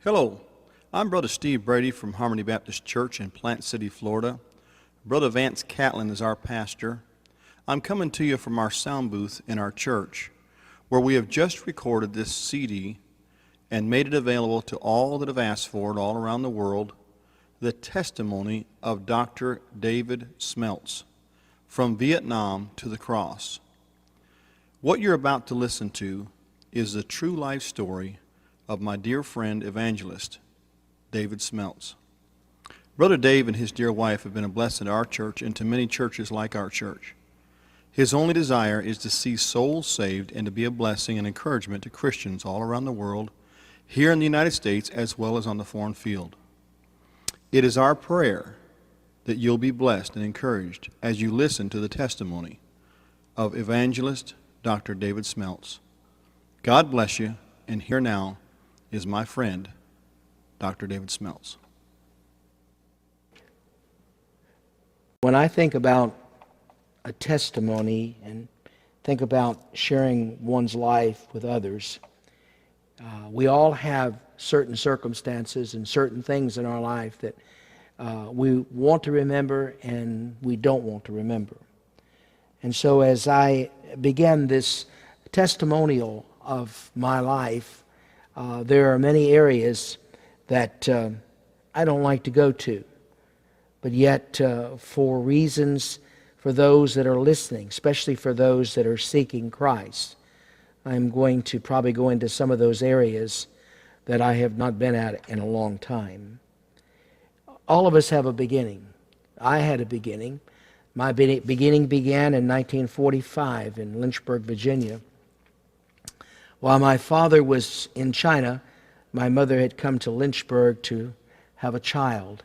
Hello, I'm Brother Steve Brady from Harmony Baptist Church in Plant City, Florida. Brother Vance Catlin is our pastor. I'm coming to you from our sound booth in our church, where we have just recorded this CD and made it available to all that have asked for it all around the world, the testimony of Dr. David Smeltz, From Vietnam to the Cross. What you're about to listen to is the true life story of my dear friend Evangelist, David Smeltz. Brother Dave and his dear wife have been a blessing to our church and to many churches like our church. His only desire is to see souls saved and to be a blessing and encouragement to Christians all around the world, here in the United States as well as on the foreign field. It is our prayer that you'll be blessed and encouraged as you listen to the testimony of Evangelist Dr. David Smeltz. God bless you, and here now is my friend, Dr. David Smeltz. When I think about a testimony and think about sharing one's life with others, we all have certain circumstances and certain things in our life that we want to remember and we don't want to remember. And so as I began this testimonial of my life, there are many areas that I don't like to go to. But yet, for reasons for those that are listening, especially for those that are seeking Christ, I'm going to probably go into some of those areas that I have not been at in a long time. All of us have a beginning. I had a beginning. My beginning began in 1945 in Lynchburg, Virginia. While my father was in China, my mother had come to Lynchburg to have a child.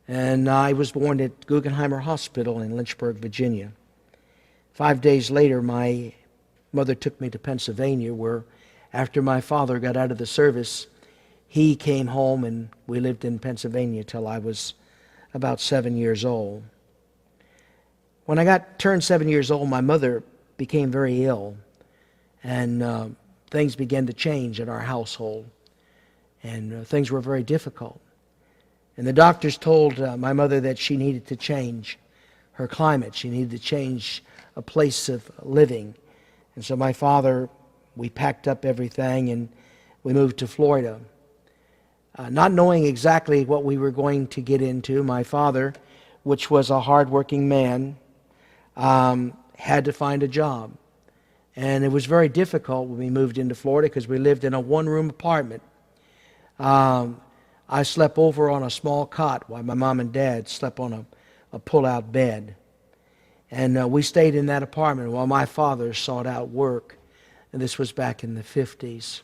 And I was born at Guggenheimer Hospital in Lynchburg, Virginia. 5 days later, my mother took me to Pennsylvania, where after my father got out of the service, he came home and we lived in Pennsylvania till I was about 7 years old. When I turned 7 years old, my mother became very ill, and things began to change in our household, and things were very difficult. And the doctors told my mother that she needed to change her climate. She needed to change a place of living. And so my father, we packed up everything and we moved to Florida. Not knowing exactly what we were going to get into, my father, which was a hardworking man, had to find a job. And it was very difficult when we moved into Florida because we lived in a one-room apartment. I slept over on a small cot while my mom and dad slept on a pull-out bed. And we stayed in that apartment while my father sought out work. And this was back in the 50s.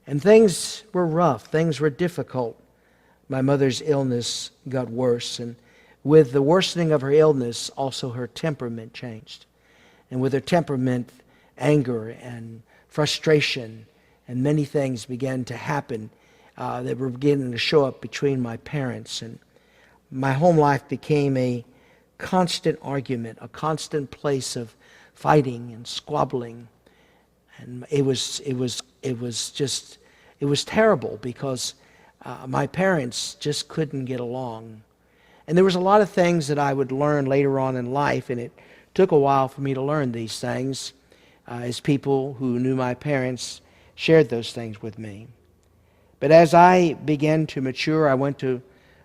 And things were rough. Things were difficult. My mother's illness got worse. And with the worsening of her illness, also her temperament changed. And with her temperament, anger and frustration and many things began to happen that were beginning to show up between my parents. And my home life became a constant argument, a constant place of fighting and squabbling. And it was terrible because my parents just couldn't get along. And there was a lot of things that I would learn later on in life, and it took a while for me to learn these things as people who knew my parents shared those things with me. But as I began to mature, I went to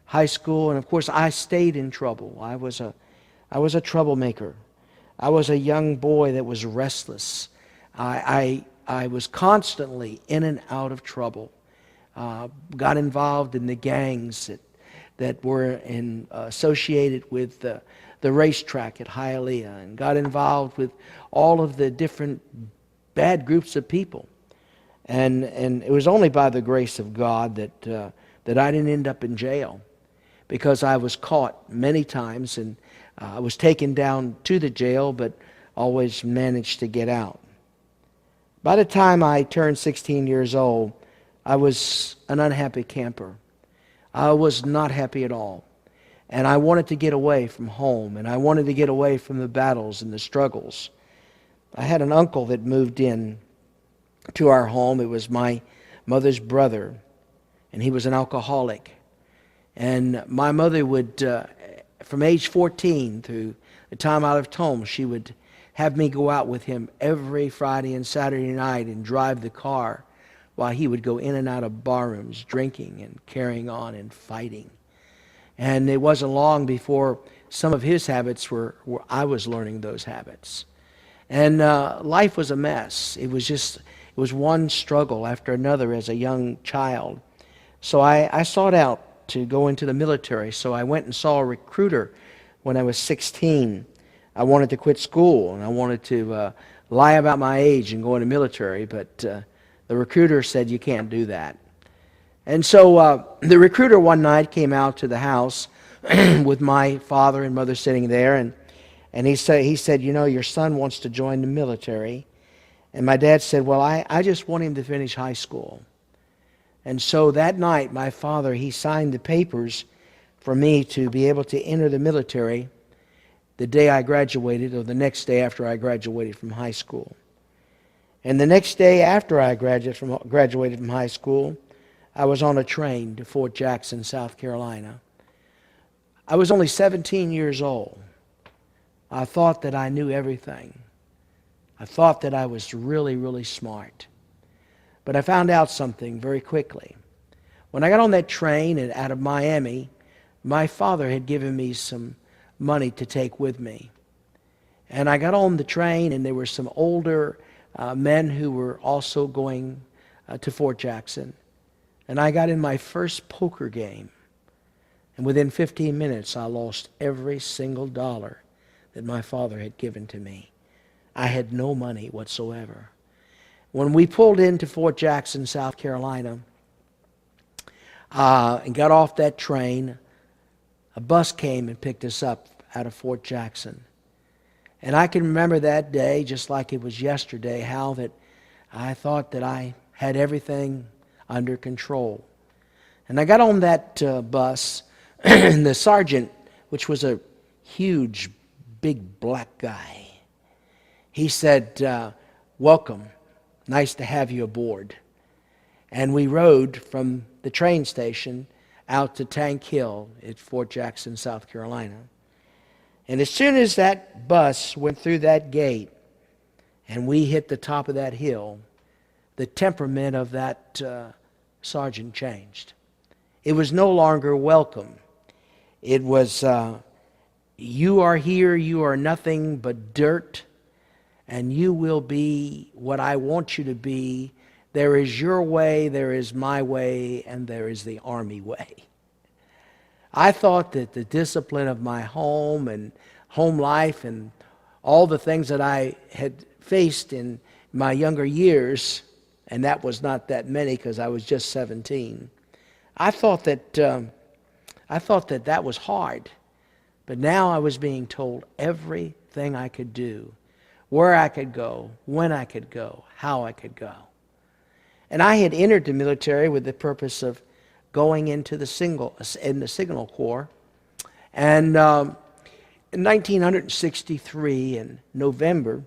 high school, and of course I stayed in trouble. I was a troublemaker. I was a young boy that was restless. I was constantly in and out of trouble. Got involved in the gangs that were associated with the racetrack at Hialeah, and got involved with all of the different bad groups of people. And it was only by the grace of God that I didn't end up in jail, because I was caught many times, and I was taken down to the jail, but always managed to get out. By the time I turned 16 years old, I was an unhappy camper. I was not happy at all. And I wanted to get away from home, and I wanted to get away from the battles and the struggles. I had an uncle that moved in to our home. It was my mother's brother. and he was an alcoholic. And my mother would, from age 14 through the time I left home, she would have me go out with him every Friday and Saturday night and drive the car while he would go in and out of bar rooms, drinking and carrying on and fighting. And it wasn't long before some of his habits were I was learning those habits. And life was a mess. It was one struggle after another as a young child. So I sought out to go into the military. So I went and saw a recruiter when I was 16. I wanted to quit school, and I wanted to lie about my age and go in the military, but the recruiter said, you can't do that. And so the recruiter one night came out to the house with my father and mother sitting there, and he said, you know, your son wants to join the military. And my dad said, well, I just want him to finish high school. And so that night, my father, he signed the papers for me to be able to enter the military the day I graduated, or the next day after I graduated from high school. And the next day after I graduated from high school, I was on a train to Fort Jackson, South Carolina. I was only 17 years old. I thought that I knew everything. I thought that I was really, really smart. But I found out something very quickly. When I got on that train and out of Miami, my father had given me some money to take with me. And I got on the train, and there were some older men who were also going to Fort Jackson. And I got in my first poker game. And within 15 minutes, I lost every single dollar that my father had given to me. I had no money whatsoever. When we pulled into Fort Jackson, South Carolina, and got off that train, a bus came and picked us up out of Fort Jackson. And I can remember that day just like it was yesterday, how that I thought that I had everything under control. And I got on that bus, and the sergeant, which was a huge, big black guy, he said, welcome, nice to have you aboard. And we rode from the train station out to Tank Hill at Fort Jackson, South Carolina. And as soon as that bus went through that gate and we hit the top of that hill, the temperament of that sergeant changed. It was no longer welcome. It was, you are here, you are nothing but dirt, and you will be what I want you to be. There is your way, there is my way, and there is the Army way. I thought that the discipline of my home and home life and all the things that I had faced in my younger years, and that was not that many because I was just 17, I thought that that was hard. But now I was being told everything I could do, where I could go, when I could go, how I could go. And I had entered the military with the purpose of going into the Signal Corps. And in 1963, in November,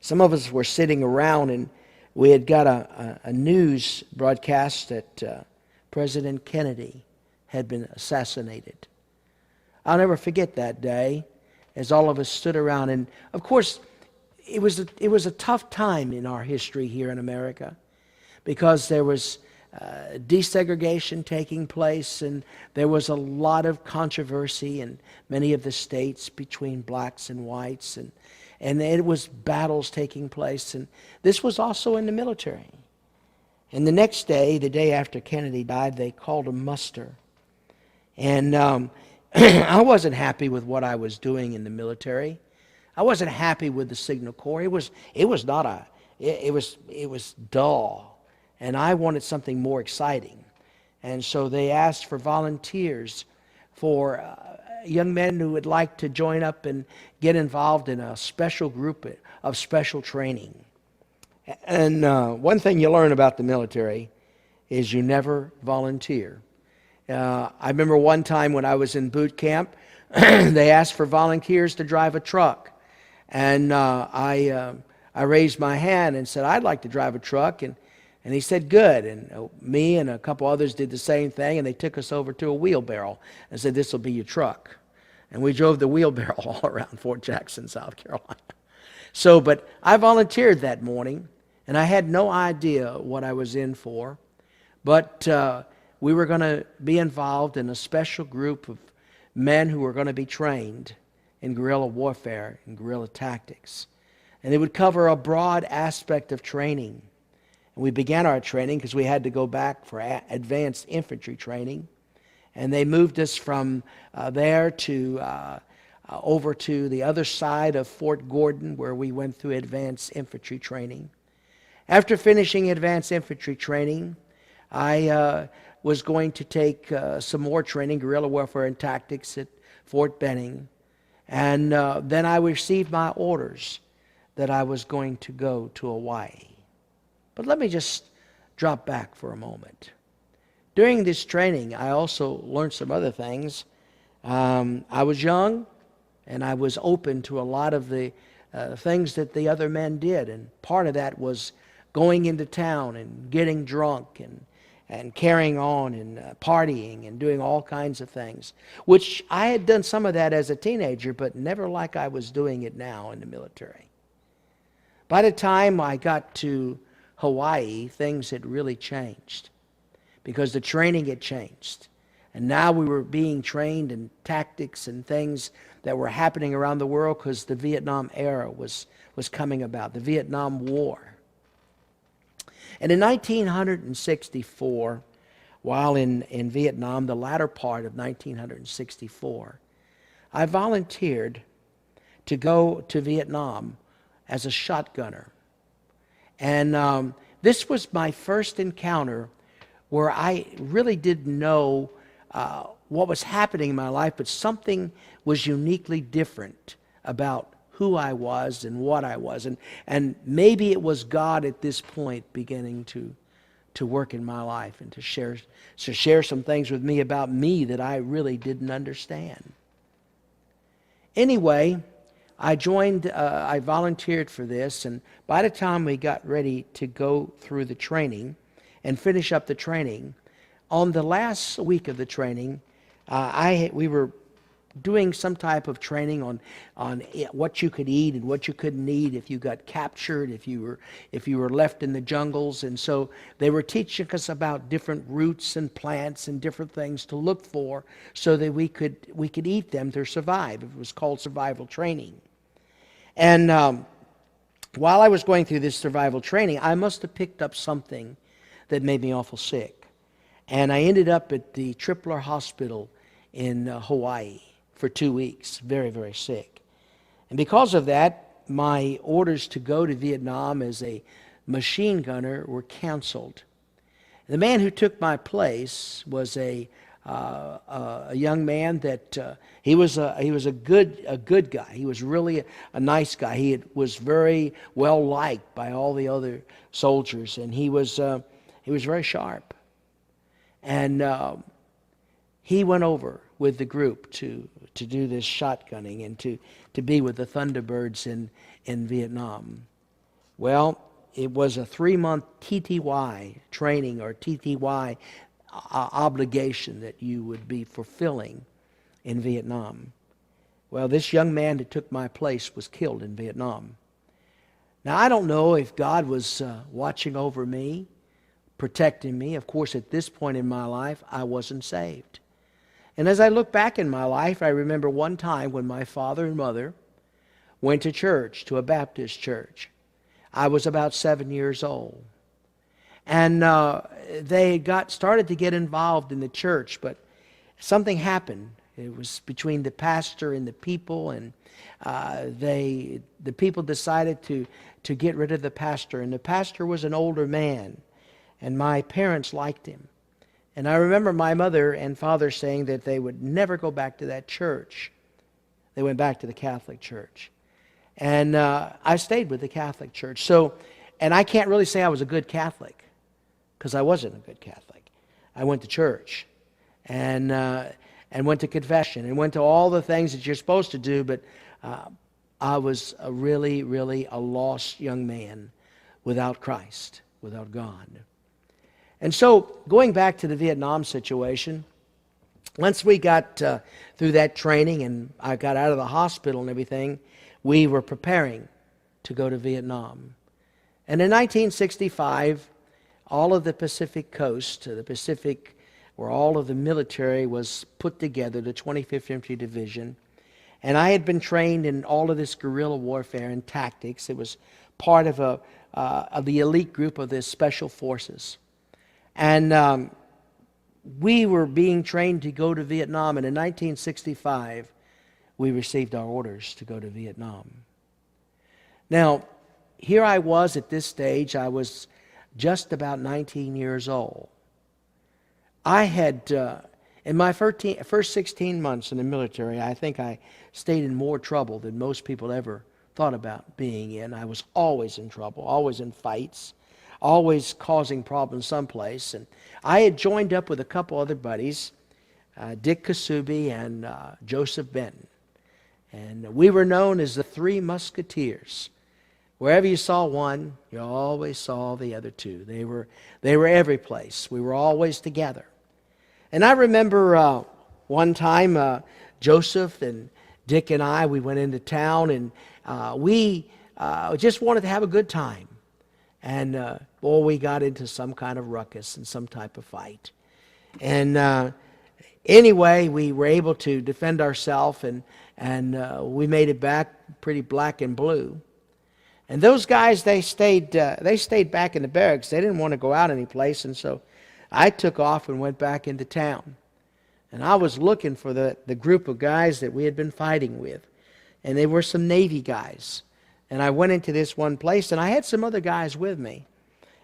some of us were sitting around, and we had got a news broadcast that President Kennedy had been assassinated. I'll never forget that day as all of us stood around. And of course, it was a tough time in our history here in America, because there was desegregation taking place, and there was a lot of controversy in many of the states between blacks and whites, and it was battles taking place, and this was also in the military. And the next day, the day after Kennedy died, they called a muster. And I wasn't happy with what I was doing in the military. I wasn't happy with the Signal Corps. It was dull. And I wanted something more exciting. And so they asked for volunteers, for young men who would like to join up and get involved in a special group of special training. And one thing you learn about the military is you never volunteer. I remember one time when I was in boot camp, they asked for volunteers to drive a truck. And I raised my hand and said, I'd like to drive a truck. And And he said, good. And me and a couple others did the same thing, and they took us over to a wheelbarrow and said, this will be your truck. And we drove the wheelbarrow all around Fort Jackson, South Carolina. So, but I volunteered that morning, and I had no idea what I was in for. But we were going to be involved in a special group of men who were going to be trained in guerrilla warfare and guerrilla tactics. And it would cover a broad aspect of training. And we began our training because we had to go back for advanced infantry training. And they moved us from there to over to the other side of Fort Gordon, where we went through advanced infantry training. After finishing advanced infantry training, I was going to take some more training, guerrilla warfare and tactics, at Fort Benning. And then I received my orders that I was going to go to Hawaii. But let me just drop back for a moment. During this training, I also learned some other things. I was young, and I was open to a lot of the things that the other men did. And part of that was going into town and getting drunk and carrying on and partying and doing all kinds of things, which I had done some of that as a teenager, but never like I was doing it now in the military. By the time I got to Hawaii, things had really changed because the training had changed. And now we were being trained in tactics and things that were happening around the world because the Vietnam era was coming about, the Vietnam War. And in 1964, while in Vietnam, the latter part of 1964, I volunteered to go to Vietnam as a shotgunner. And this was my first encounter where I really didn't know what was happening in my life, but something was uniquely different about who I was and what I was. And maybe it was God at this point beginning to work in my life and to share some things with me about me that I really didn't understand. Anyway, I volunteered for this, and by the time we got ready to go through the training and finish up the training, on the last week of the training, we were doing some type of training on what you could eat and what you couldn't eat if you got captured, if you were left in the jungles. And so they were teaching us about different roots and plants and different things to look for so that we could eat them to survive. It was called survival training. And while I was going through this survival training, I must have picked up something that made me awful sick. And I ended up at the Tripler Hospital in Hawaii for 2 weeks, very, very sick. And because of that, my orders to go to Vietnam as a machine gunner were canceled. The man who took my place was a young man that he was a good guy. He was really a nice guy. He was very well liked by all the other soldiers, and he was very sharp. And he went over with the group to do this shotgunning and to be with the Thunderbirds in Vietnam. Well, it was a 3-month TTY training or TTY obligation that you would be fulfilling in Vietnam. Well, this young man that took my place was killed in Vietnam. Now, I don't know if God was watching over me, protecting me. Of course, at this point in my life, I wasn't saved. And as I look back in my life, I remember one time when my father and mother went to church, to a Baptist church. I was about 7 years old. And they started to get involved in the church, but something happened. It was between the pastor and the people, and the people decided to get rid of the pastor. And the pastor was an older man, and my parents liked him. And I remember my mother and father saying that they would never go back to that church. They went back to the Catholic Church. And I stayed with the Catholic Church. And I can't really say I was a good Catholic, because I wasn't a good Catholic. I went to church and went to confession and went to all the things that you're supposed to do, but I was a really, really a lost young man without Christ, without God. And so, going back to the Vietnam situation, once we got through that training and I got out of the hospital and everything, we were preparing to go to Vietnam. And in 1965, all of the Pacific coast, the Pacific, where all of the military was put together, the 25th Infantry Division, and I had been trained in all of this guerrilla warfare and tactics. It was part of the elite group of the Special Forces. And we were being trained to go to Vietnam, and in 1965, we received our orders to go to Vietnam. Now, here I was at this stage. I was just about 19 years old. I had, in my first 16 months in the military, I think I stayed in more trouble than most people ever thought about being in. I was always in trouble, always in fights, always causing problems someplace. And I had joined up with a couple other buddies, Dick Kasubi and Joseph Benton. And we were known as the Three Musketeers. Wherever you saw one, you always saw the other two. They were every place. We were always together. And I remember one time Joseph and Dick and I, we went into town, and we just wanted to have a good time. And we got into some kind of ruckus and some type of fight. And anyway, we were able to defend ourselves, and we made it back pretty black and blue. And those guys, they stayed back in the barracks. They didn't want to go out any place, and so I took off and went back into town. And I was looking for the group of guys that we had been fighting with. And they were some Navy guys. And I went into this one place, and I had some other guys with me.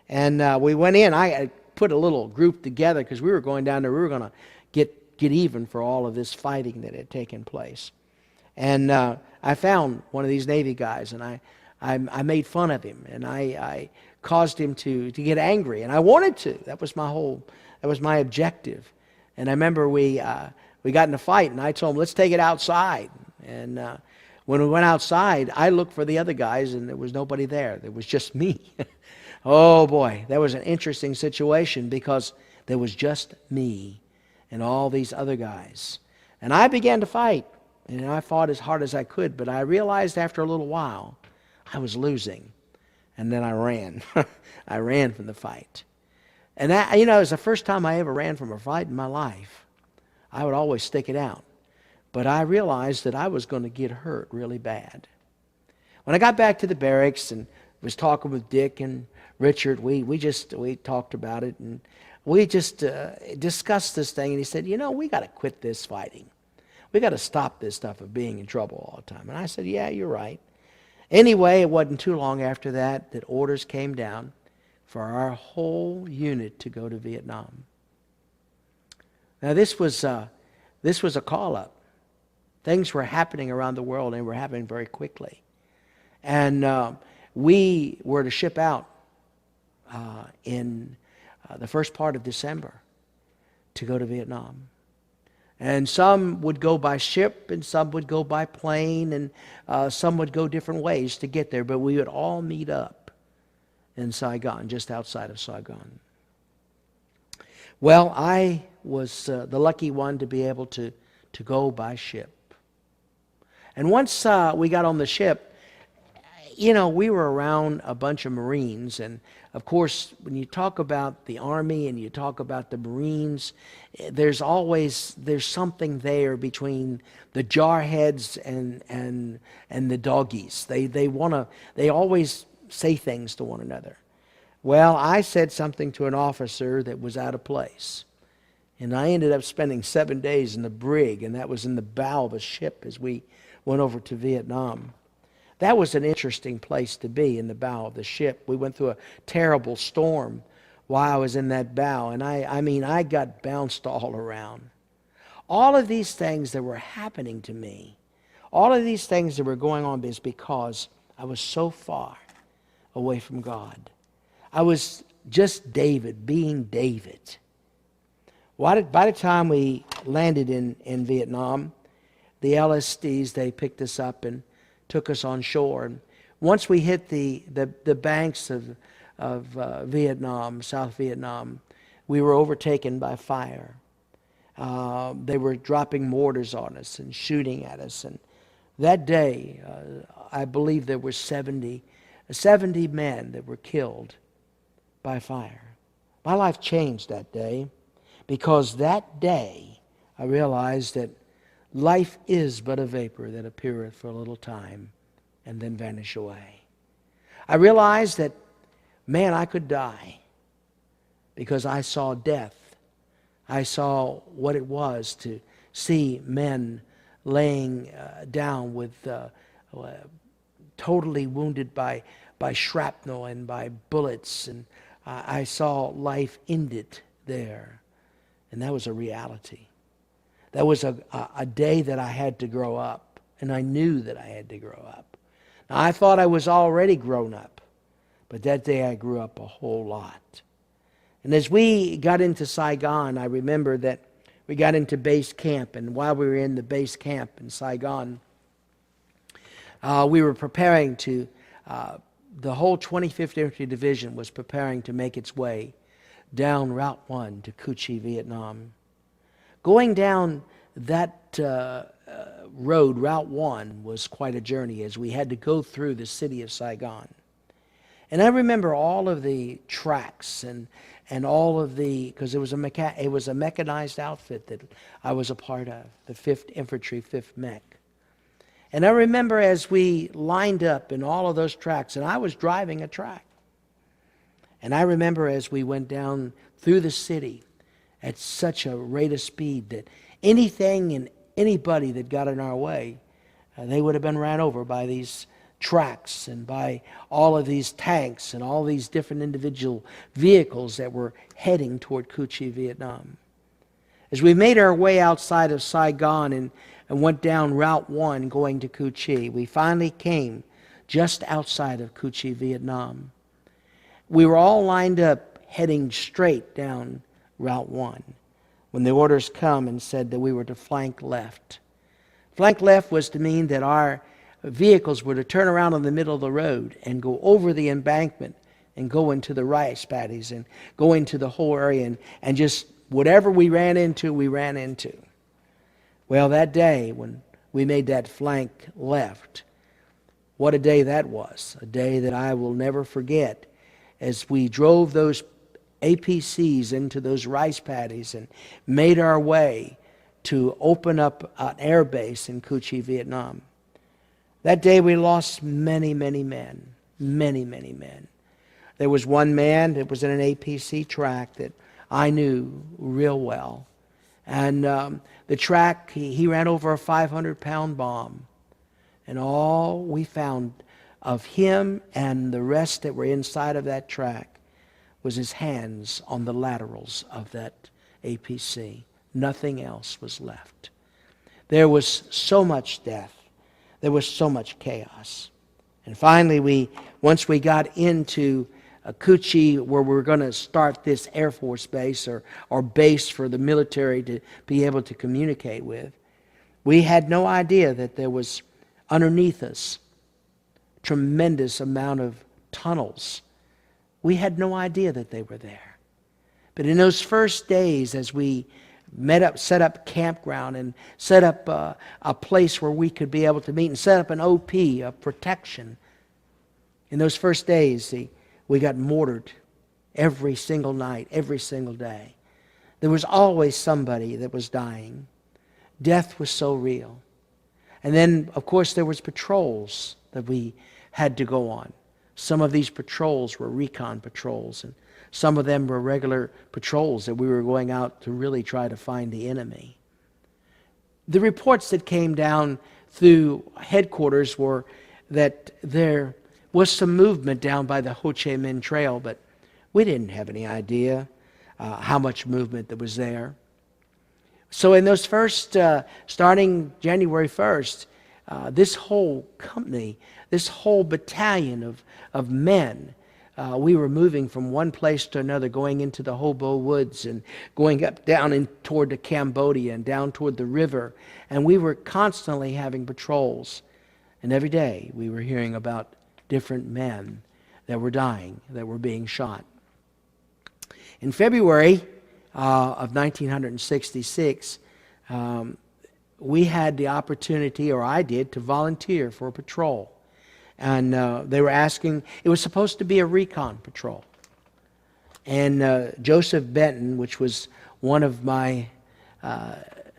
And we went in. I put a little group together because we were going down there. We were going to get even for all of this fighting that had taken place. And I found one of these Navy guys, and I made fun of him, and I caused him to get angry, and I wanted to. That was my objective. And I remember we got in a fight, and I told him, let's take it outside. And when we went outside, I looked for the other guys, and there was nobody there. There was just me. Oh boy, that was an interesting situation because there was just me and all these other guys. And I began to fight, and I fought as hard as I could, but I realized after a little while I was losing. And then I ran. I ran from the fight. And that, it was the first time I ever ran from a fight in my life. I would always stick it out. But I realized that I was going to get hurt really bad. When I got back to the barracks and was talking with Dick and Richard, we talked about it, and we just discussed this thing. And he said, we got to quit this fighting. We got to stop this stuff of being in trouble all the time. And I said, yeah, you're right. Anyway, it wasn't too long after that orders came down for our whole unit to go to Vietnam. Now this was a call-up. Things were happening around the world, and they were happening very quickly. And we were to ship out in the first part of December to go to Vietnam. And some would go by ship, and some would go by plane, and some would go different ways to get there. But we would all meet up in Saigon, just outside of Saigon. Well, I was the lucky one to be able to go by ship. And once we got on the ship, we were around a bunch of Marines. And, of course, when you talk about the Army and you talk about the Marines, there's something there between the jarheads and the doggies. They always say things to one another. Well, I said something to an officer that was out of place. And I ended up spending 7 days in the brig, and that was in the bow of a ship as we went over to Vietnam. That was an interesting place to be, in the bow of the ship. We went through a terrible storm while I was in that bow, and I got bounced all around. All of these things that were happening to me, all of these things that were going on is because I was so far away from God. I was just David, being David. By the time we landed in Vietnam, the LSDs, they picked us up and took us on shore. And once we hit the banks of Vietnam, South Vietnam, we were overtaken by fire. They were dropping mortars on us and shooting at us. And that day, I believe there were 70 men that were killed by fire. My life changed that day, because that day I realized that life is but a vapor that appeareth for a little time and then vanish away. I realized that, man, I could die, because I saw death. I saw what it was to see men laying down with totally wounded by shrapnel and by bullets, and I saw life ended there. And that was a reality. That was a day that I had to grow up, and I knew that I had to grow up. Now, I thought I was already grown up, but that day I grew up a whole lot. And as we got into Saigon, I remember that we got into base camp, and while we were in the base camp in Saigon, we were preparing to, the whole 25th Infantry Division was preparing to make its way down Route 1 to Cu Chi, Vietnam. Going down that road, Route 1, was quite a journey, as we had to go through the city of Saigon. And I remember all of the tracks and all of the, because it was a mechanized outfit that I was a part of, the 5th Infantry, 5th Mech. And I remember as we lined up in all of those tracks, and I was driving a track. And I remember as we went down through the city at such a rate of speed that anything and anybody that got in our way, they would have been ran over by these tracks and by all of these tanks and all these different individual vehicles that were heading toward Cu Chi, Vietnam. As we made our way outside of Saigon and went down Route 1 going to Cu Chi, we finally came just outside of Cu Chi, Vietnam. We were all lined up heading straight down Route 1 when the orders come and said that we were to flank left. Flank left was to mean that our vehicles were to turn around in the middle of the road and go over the embankment and go into the rice paddies and go into the whole area and just whatever we ran into, we ran into. Well, that day when we made that flank left, what a day that was. A day that I will never forget, as we drove those APCs into those rice paddies and made our way to open up an air base in Cu Chi, Vietnam. That day we lost many, many men. Many, many men. There was one man that was in an APC track that I knew real well. And the track, he ran over a 500-pound bomb. And all we found of him and the rest that were inside of that track was his hands on the laterals of that APC. Nothing else was left. There was so much death. There was so much chaos. And finally, once we got into Cu Chi, where we were going to start this Air Force base or base for the military to be able to communicate with, we had no idea that there was underneath us a tremendous amount of tunnels. We had no idea that they were there. But in those first days, as we set up campground and set up a place where we could be able to meet and set up an OP, a protection, in those first days, we got mortared every single night, every single day. There was always somebody that was dying. Death was so real. And then, of course, there was patrols that we had to go on. Some of these patrols were recon patrols, and some of them were regular patrols that we were going out to really try to find the enemy. The reports that came down through headquarters were that there was some movement down by the Ho Chi Minh Trail, but we didn't have any idea how much movement that was there. So in those first, starting January 1st, this whole company, this whole battalion of men, we were moving from one place to another, going into the Hobo Woods and going up down toward the Cambodia and down toward the river. And we were constantly having patrols. And every day we were hearing about different men that were dying, that were being shot. In February of 1966, we had the opportunity, or I did, to volunteer for a patrol. And they were asking, it was supposed to be a recon patrol. And Joseph Benton, which was one of my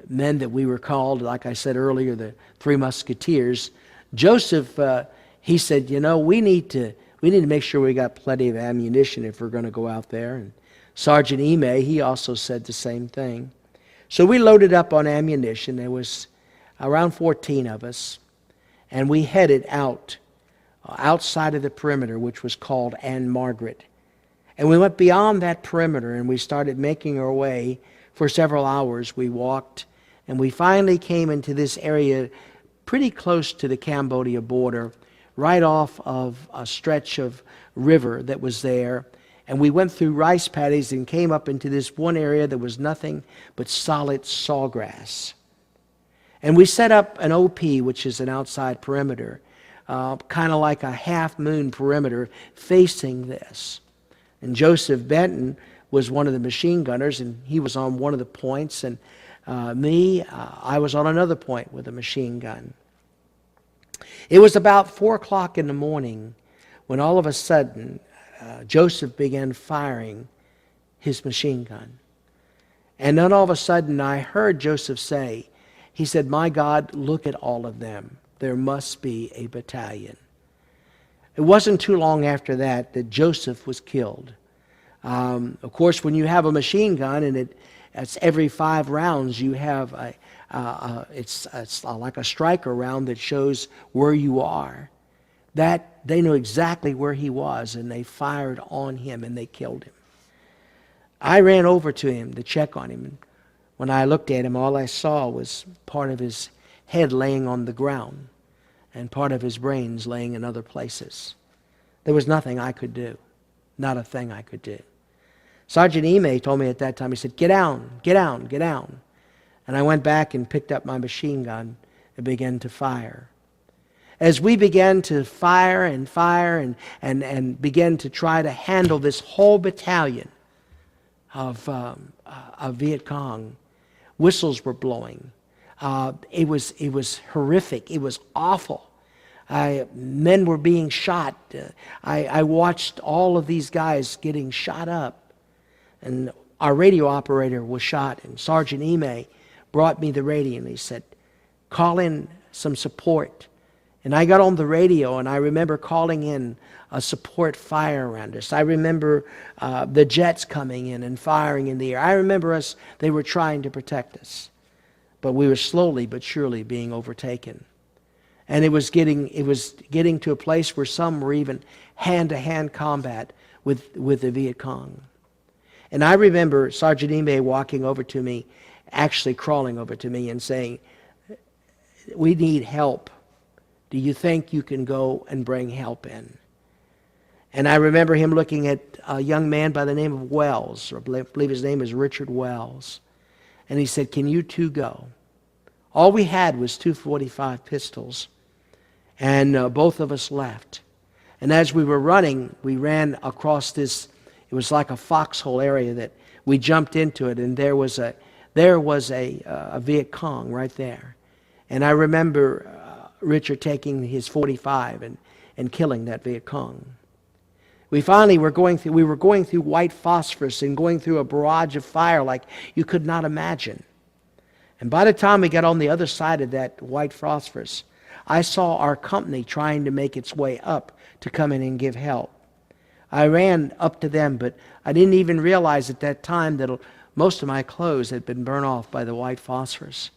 men that we were called, like I said earlier, the Three Musketeers, Joseph, he said, we need to make sure we got plenty of ammunition if we're going to go out there. And Sergeant Ime, he also said the same thing. So we loaded up on ammunition. There was around 14 of us, and we headed outside of the perimeter, which was called Ann Margaret. And we went beyond that perimeter, and we started making our way for several hours. We walked, and we finally came into this area pretty close to the Cambodia border, right off of a stretch of river that was there. And we went through rice paddies and came up into this one area that was nothing but solid sawgrass. And we set up an OP, which is an outside perimeter, kind of like a half-moon perimeter facing this. And Joseph Benton was one of the machine gunners, and he was on one of the points, and I was on another point with a machine gun. It was about 4 o'clock in the morning when all of a sudden Joseph began firing his machine gun. And then all of a sudden I heard Joseph say, he said, "My God, look at all of them. There must be a battalion." It wasn't too long after that Joseph was killed. Of course, when you have a machine gun and it's every 5 rounds, you have it's like a striker round that shows where you are. That they knew exactly where he was, and they fired on him and they killed him. I ran over to him to check on him, and when I looked at him, all I saw was part of his head laying on the ground and part of his brains laying in other places. There was nothing I could do. Not a thing I could do. Sergeant Ime told me at that time, he said, "Get down, get down, get down." And I went back and picked up my machine gun and began to fire. As we began to fire and began to try to handle this whole battalion of Viet Cong, whistles were blowing. It was horrific. It was awful. Men were being shot. I watched all of these guys getting shot up. And our radio operator was shot. And Sergeant Ime brought me the radio, and he said, "Call in some support." And I got on the radio, and I remember calling in a support fire around us. I remember the jets coming in and firing in the air. I remember they were trying to protect us. But we were slowly but surely being overtaken. And it was getting to a place where some were even hand-to-hand combat with the Viet Cong. And I remember Sergeant Ime walking over to me, actually crawling over to me and saying, "We need help. Do you think you can go and bring help in?" And I remember him looking at a young man by the name of Wells, or I believe his name is Richard Wells. And he said, "Can you two go?" All we had was 245 pistols. And both of us left. And as we were running, we ran across this, it was like a foxhole area that we jumped into it, and there was a Viet Cong right there. And I remember Richard taking his 45 and killing that Viet Cong. We were going through white phosphorus and going through a barrage of fire like you could not imagine. And by the time we got on the other side of that white phosphorus, I saw our company trying to make its way up to come in and give help. I ran up to them, but I didn't even realize at that time that most of my clothes had been burned off by the white phosphorus.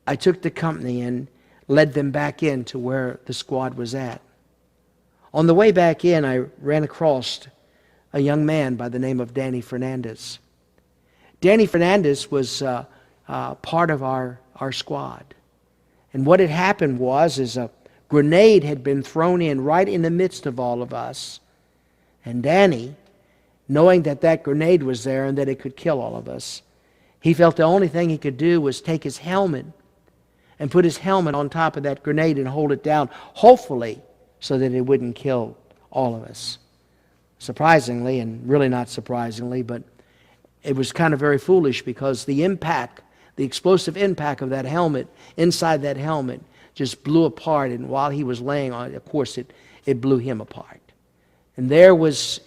I took the company and led them back in to where the squad was at. On the way back in, I ran across a young man by the name of Danny Fernandez. Danny Fernandez was part of our squad. And what had happened is a grenade had been thrown in right in the midst of all of us. And Danny, knowing that grenade was there and that it could kill all of us, he felt the only thing he could do was take his helmet and put his helmet on top of that grenade and hold it down, hopefully so that it wouldn't kill all of us. Surprisingly, and really not surprisingly, but it was kind of very foolish because the impact, the explosive impact of that helmet, inside that helmet, just blew apart. And while he was laying on it, of course, it blew him apart. And as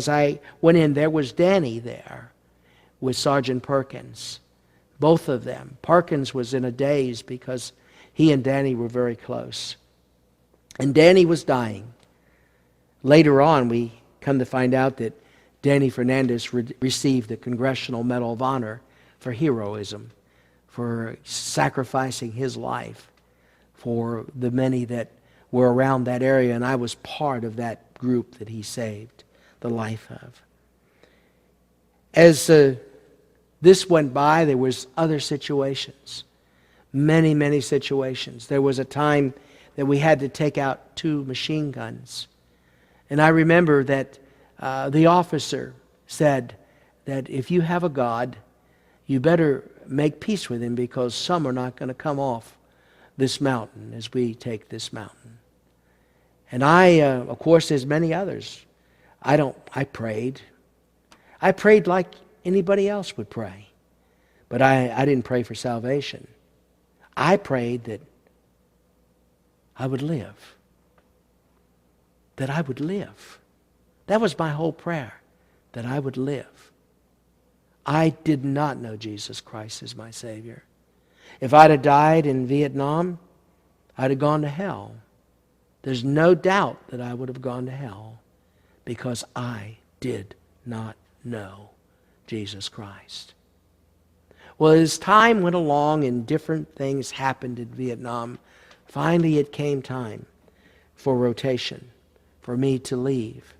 I went in, there was Danny there with Sergeant Perkins. Both of them. Perkins was in a daze because he and Danny were very close. And Danny was dying. Later on, we come to find out that Danny Fernandez received the Congressional Medal of Honor for heroism, for sacrificing his life for the many that were around that area, and I was part of that group that he saved the life of. As this went by, there was other situations, many, many situations. There was a time that we had to take out 2 machine guns. And I remember that the officer said that if you have a God, you better make peace with him because some are not going to come off this mountain as we take this mountain. And I, of course, as many others, I prayed. I prayed like anybody else would pray. But I didn't pray for salvation. I prayed that I would live. That I would live. That was my whole prayer, that I would live. I did not know Jesus Christ as my Savior. If I'd have died in Vietnam, I'd have gone to hell. There's no doubt that I would have gone to hell because I did not know Jesus Christ. Well, as time went along and different things happened in Vietnam, finally it came time for rotation, for me to leave.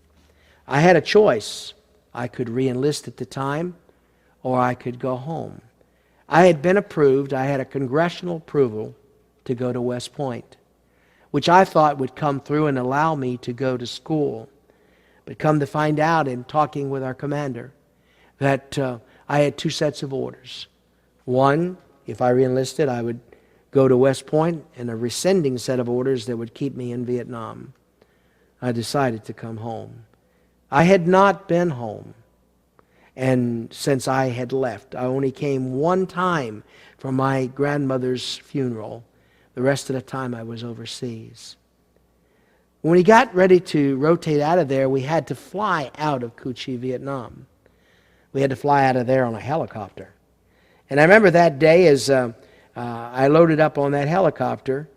I had a choice. I could re-enlist at the time, or I could go home. I had been approved. I had a congressional approval to go to West Point, which I thought would come through and allow me to go to school. But come to find out in talking with our commander that I had 2 sets of orders. One, if I re-enlisted, I would go to West Point, and a rescinding set of orders that would keep me in Vietnam. I decided to come home. I had not been home, and since I had left, I only came one time for my grandmother's funeral. The rest of the time I was overseas. When we got ready to rotate out of there, we had to fly out of Cu Chi, Vietnam. We had to fly out of there on a helicopter. And I remember that day as I loaded up on that helicopter,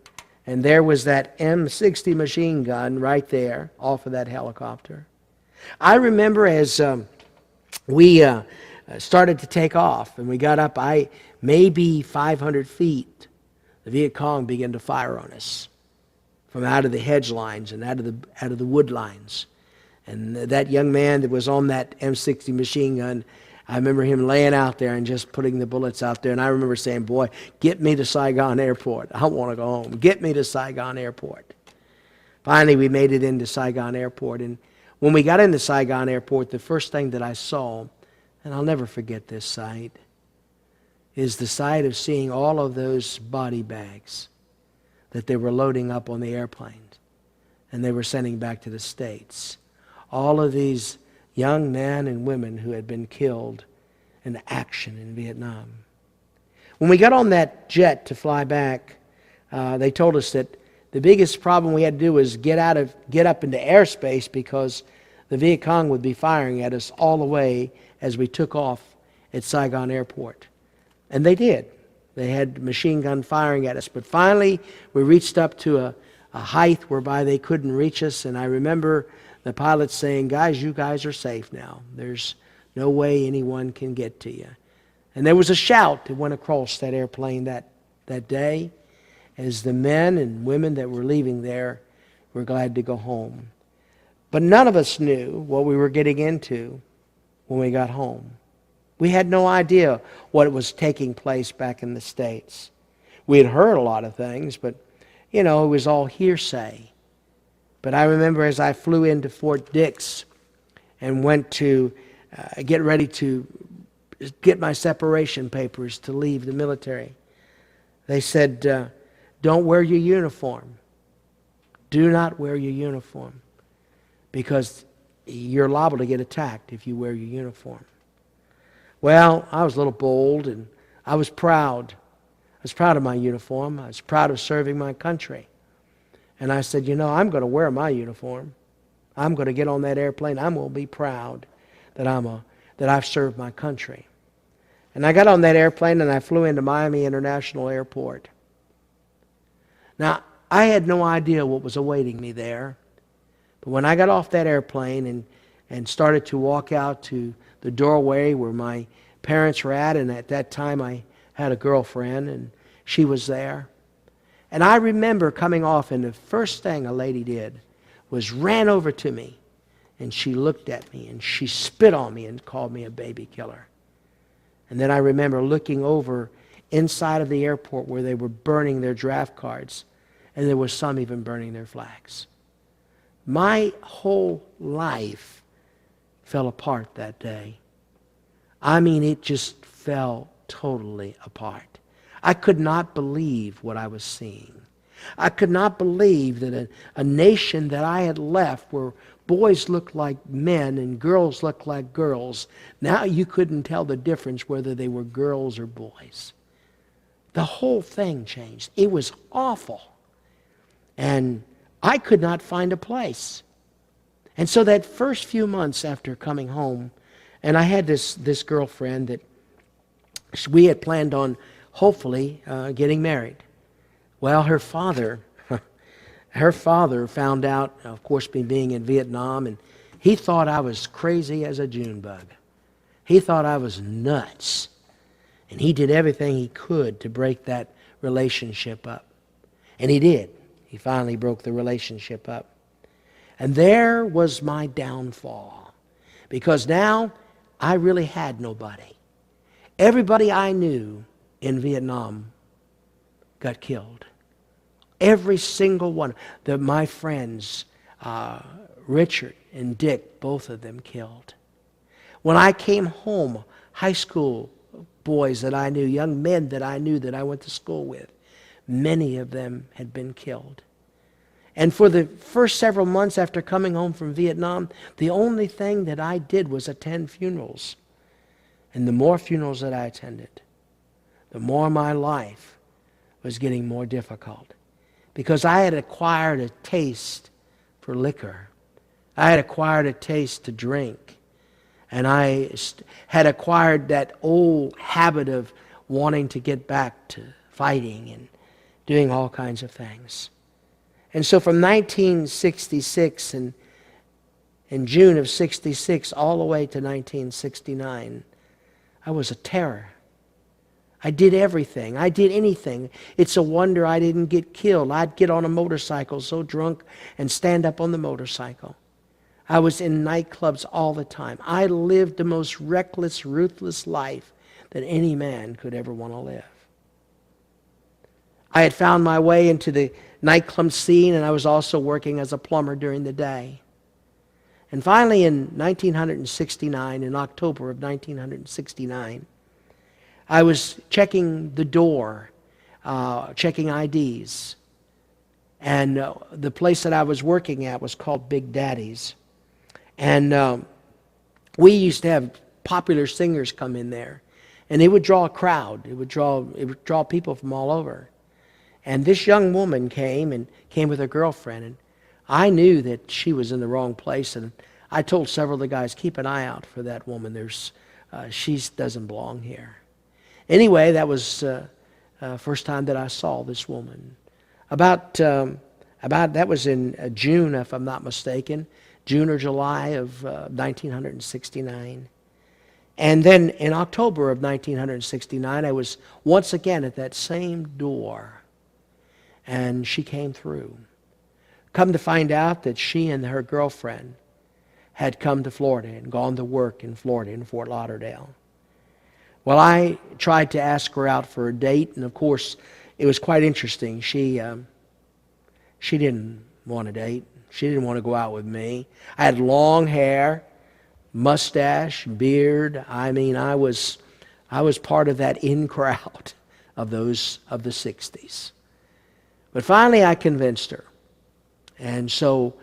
and there was that M60 machine gun right there off of that helicopter. I remember as we started to take off, and we got up maybe 500 feet, the Viet Cong began to fire on us from out of the hedge lines and out of the wood lines. And that young man that was on that M60 machine gun, I remember him laying out there and just putting the bullets out there. And I remember saying, boy, get me to Saigon Airport. I want to go home. Get me to Saigon Airport. Finally, we made it into Saigon Airport. And when we got into Saigon Airport, the first thing that I saw, and I'll never forget this sight, is the sight of seeing all of those body bags that they were loading up on the airplanes and they were sending back to the States. All of these young men and women who had been killed in action in Vietnam. When we got on that jet to fly back, they told us that the biggest problem we had to do was get up into airspace because the Viet Cong would be firing at us all the way as we took off at Saigon Airport. And they did. They had machine gun firing at us. But finally, we reached up to a height whereby they couldn't reach us. And I remember the pilot saying, guys, you guys are safe now. There's no way anyone can get to you. And there was a shout that went across that airplane that day as the men and women that were leaving there were glad to go home. But none of us knew what we were getting into when we got home. We had no idea what was taking place back in the States. We had heard a lot of things, but, it was all hearsay. But I remember as I flew into Fort Dix and went to get ready to get my separation papers to leave the military, they said, don't wear your uniform. Do not wear your uniform because you're liable to get attacked if you wear your uniform. Well, I was a little bold, and I was proud. I was proud of my uniform. I was proud of serving my country. And I said, I'm going to wear my uniform. I'm going to get on that airplane. I'm going to be proud that I've served my country. And I got on that airplane and I flew into Miami International Airport. Now, I had no idea what was awaiting me there. But when I got off that airplane and started to walk out to the doorway where my parents were at, and at that time I had a girlfriend and she was there. And I remember coming off, and the first thing a lady did was ran over to me, and she looked at me and she spit on me and called me a baby killer. And then I remember looking over inside of the airport where they were burning their draft cards, and there was some even burning their flags. My whole life fell apart that day. I mean, it just fell totally apart. I could not believe what I was seeing. I could not believe that a nation that I had left, where boys looked like men and girls looked like girls, now you couldn't tell the difference whether they were girls or boys. The whole thing changed. It was awful. And I could not find a place. And so that first few months after coming home, and I had this girlfriend that we had planned on hopefully getting married. Well, her father found out, of course, me being in Vietnam, and he thought I was crazy as a June bug. He thought I was nuts. And he did everything he could to break that relationship up. And he did. He finally broke the relationship up. And there was my downfall. Because now I really had nobody. Everybody I knew in Vietnam got killed. Every single one. My friends, Richard and Dick, both of them killed. When I came home, high school boys that I knew, young men that I knew that I went to school with, many of them had been killed. And for the first several months after coming home from Vietnam, the only thing that I did was attend funerals. And the more funerals that I attended, the more my life was getting more difficult. Because I had acquired a taste for liquor. I had acquired a taste to drink. And I had acquired that old habit of wanting to get back to fighting and doing all kinds of things. And so from 1966 and in June of 66 all the way to 1969, I was a terror. I did everything. I did anything. It's a wonder I didn't get killed. I'd get on a motorcycle so drunk and stand up on the motorcycle. I was in nightclubs all the time. I lived the most reckless, ruthless life that any man could ever want to live. I had found my way into the nightclub scene, and I was also working as a plumber during the day. And finally in 1969, in October of 1969, I was checking the door, checking IDs. And the place that I was working at was called Big Daddy's. And we used to have popular singers come in there. And it would draw a crowd. It would draw people from all over. And this young woman came with her girlfriend. And I knew that she was in the wrong place. And I told several of the guys, keep an eye out for that woman. She doesn't belong here. Anyway, that was first time that I saw this woman. About that was in June, if I'm not mistaken, June or July of 1969. And then in October of 1969, I was once again at that same door, and she came through. Come to find out that she and her girlfriend had come to Florida and gone to work in Florida, in Fort Lauderdale. Well, I tried to ask her out for a date, and of course, it was quite interesting. She didn't want a date. She didn't want to go out with me. I had long hair, mustache, beard. I mean, I was part of that in crowd of the 60s. But finally, I convinced her, and so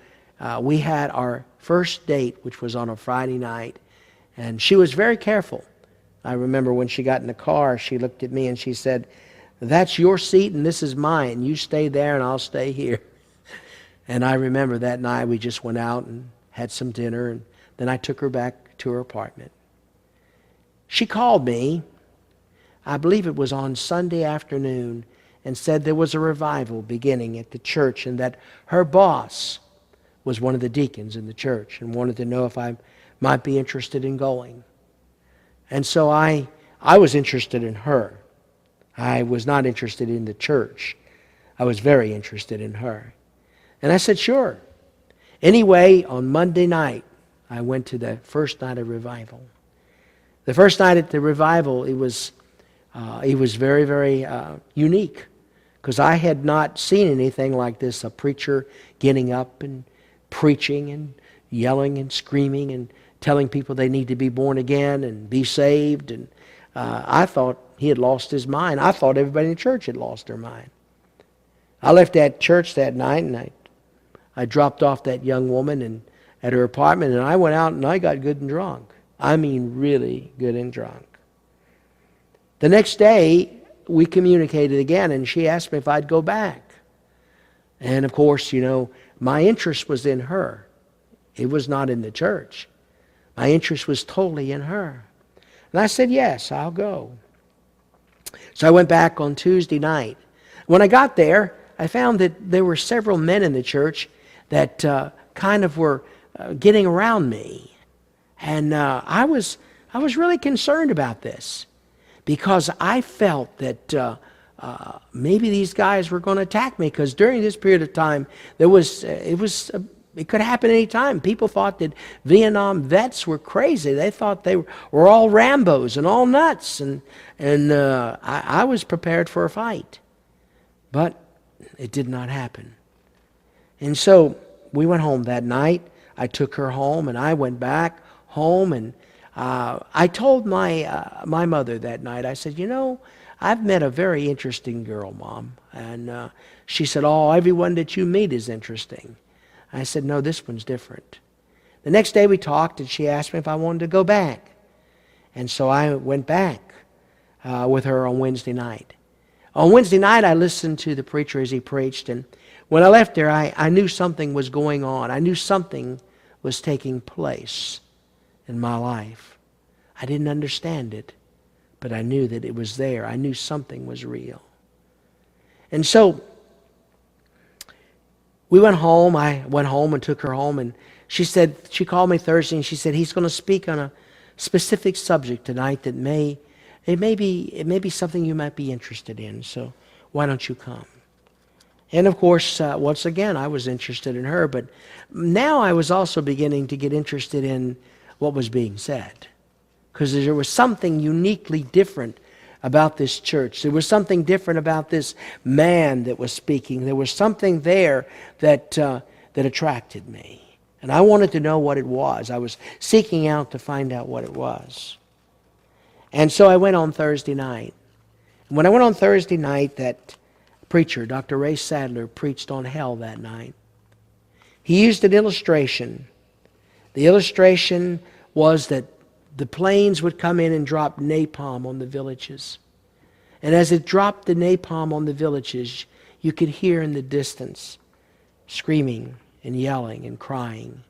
we had our first date, which was on a Friday night, and she was very careful I remember when she got in the car, she looked at me and she said, "That's your seat and this is mine. You stay there and I'll stay here." And I remember that night we just went out and had some dinner, and then I took her back to her apartment. She called me, I believe it was on Sunday afternoon, and said there was a revival beginning at the church and that her boss was one of the deacons in the church and wanted to know if I might be interested in going. And so I was interested in her. I was not interested in the church. I was very interested in her. And I said, sure. Anyway, on Monday night, I went to the first night of revival. The first night at the revival, it was very, very unique, because I had not seen anything like this, a preacher getting up and preaching and yelling and screaming and telling people they need to be born again and be saved. And I thought he had lost his mind. I thought everybody in the church had lost their mind. I left that church that night, and I dropped off that young woman at her apartment, and I went out and I got good and drunk. I mean really good and drunk. The next day, we communicated again, and she asked me if I'd go back. And of course, my interest was in her. It was not in the church. My interest was totally in her. And I said, yes, I'll go. So I went back on Tuesday night. When I got there, I found that there were several men in the church that kind of were getting around me. And I was really concerned about this, because I felt that maybe these guys were going to attack me, because during this period of time, it could happen any time. People thought that Vietnam vets were crazy. They thought they were all Rambos and all nuts, and I was prepared for a fight. But it did not happen. And so we went home that night. I took her home, and I went back home, and I told my mother that night, I said, I've met a very interesting girl, Mom. And she said, oh, everyone that you meet is interesting. I said, no, this one's different. The next day we talked, and she asked me if I wanted to go back. And so I went back with her on Wednesday night. On Wednesday night, I listened to the preacher as he preached, and when I left there, I knew something was going on. I knew something was taking place in my life. I didn't understand it, but I knew that it was there. I knew something was real. And so we went home. I went home and took her home, and she called me Thursday, and she said, he's going to speak on a specific subject tonight that it may be something you might be interested in, so why don't you come? And of course, once again, I was interested in her, but now I was also beginning to get interested in what was being said, because there was something uniquely different about this church. There was something different about this man that was speaking. There was something there that attracted me, and I wanted to know what it was. I was seeking out to find out what it was. And so I went on Thursday night. And when I went on Thursday night, that preacher, Dr. Ray Sadler, preached on hell that night. He used an illustration. The illustration was that the planes would come in and drop napalm on the villages. And as it dropped the napalm on the villages, you could hear in the distance screaming and yelling and crying.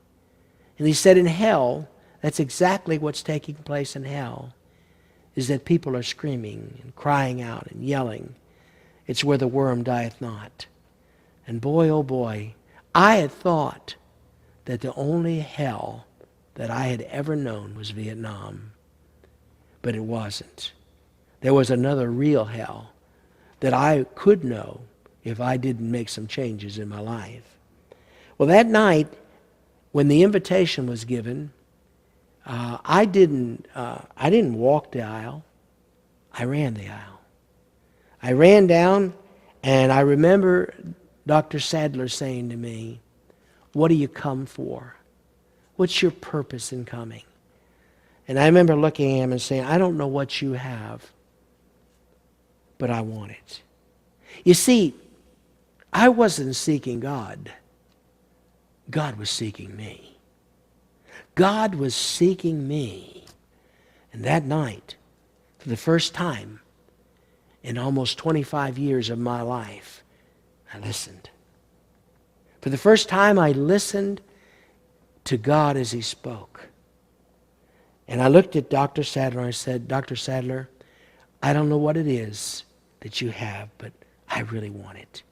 And he said in hell, that's exactly what's taking place in hell, is that people are screaming and crying out and yelling. It's where the worm dieth not. And boy, oh boy, I had thought that the only hell that I had ever known was Vietnam. But it wasn't. There was another real hell that I could know if I didn't make some changes in my life. Well, that night, when the invitation was given, I didn't walk the aisle. I ran the aisle. I ran down, and I remember Dr. Sadler saying to me, what do you come for? What's your purpose in coming? And I remember looking at him and saying, I don't know what you have, but I want it. You see, I wasn't seeking God. God was seeking me. God was seeking me. And that night, For the first time in almost 25 years of my life, I listened. For the first time, I listened to God as He spoke. And I looked at Dr. Sadler and I said, Dr. Sadler, I don't know what it is that you have, but I really want it.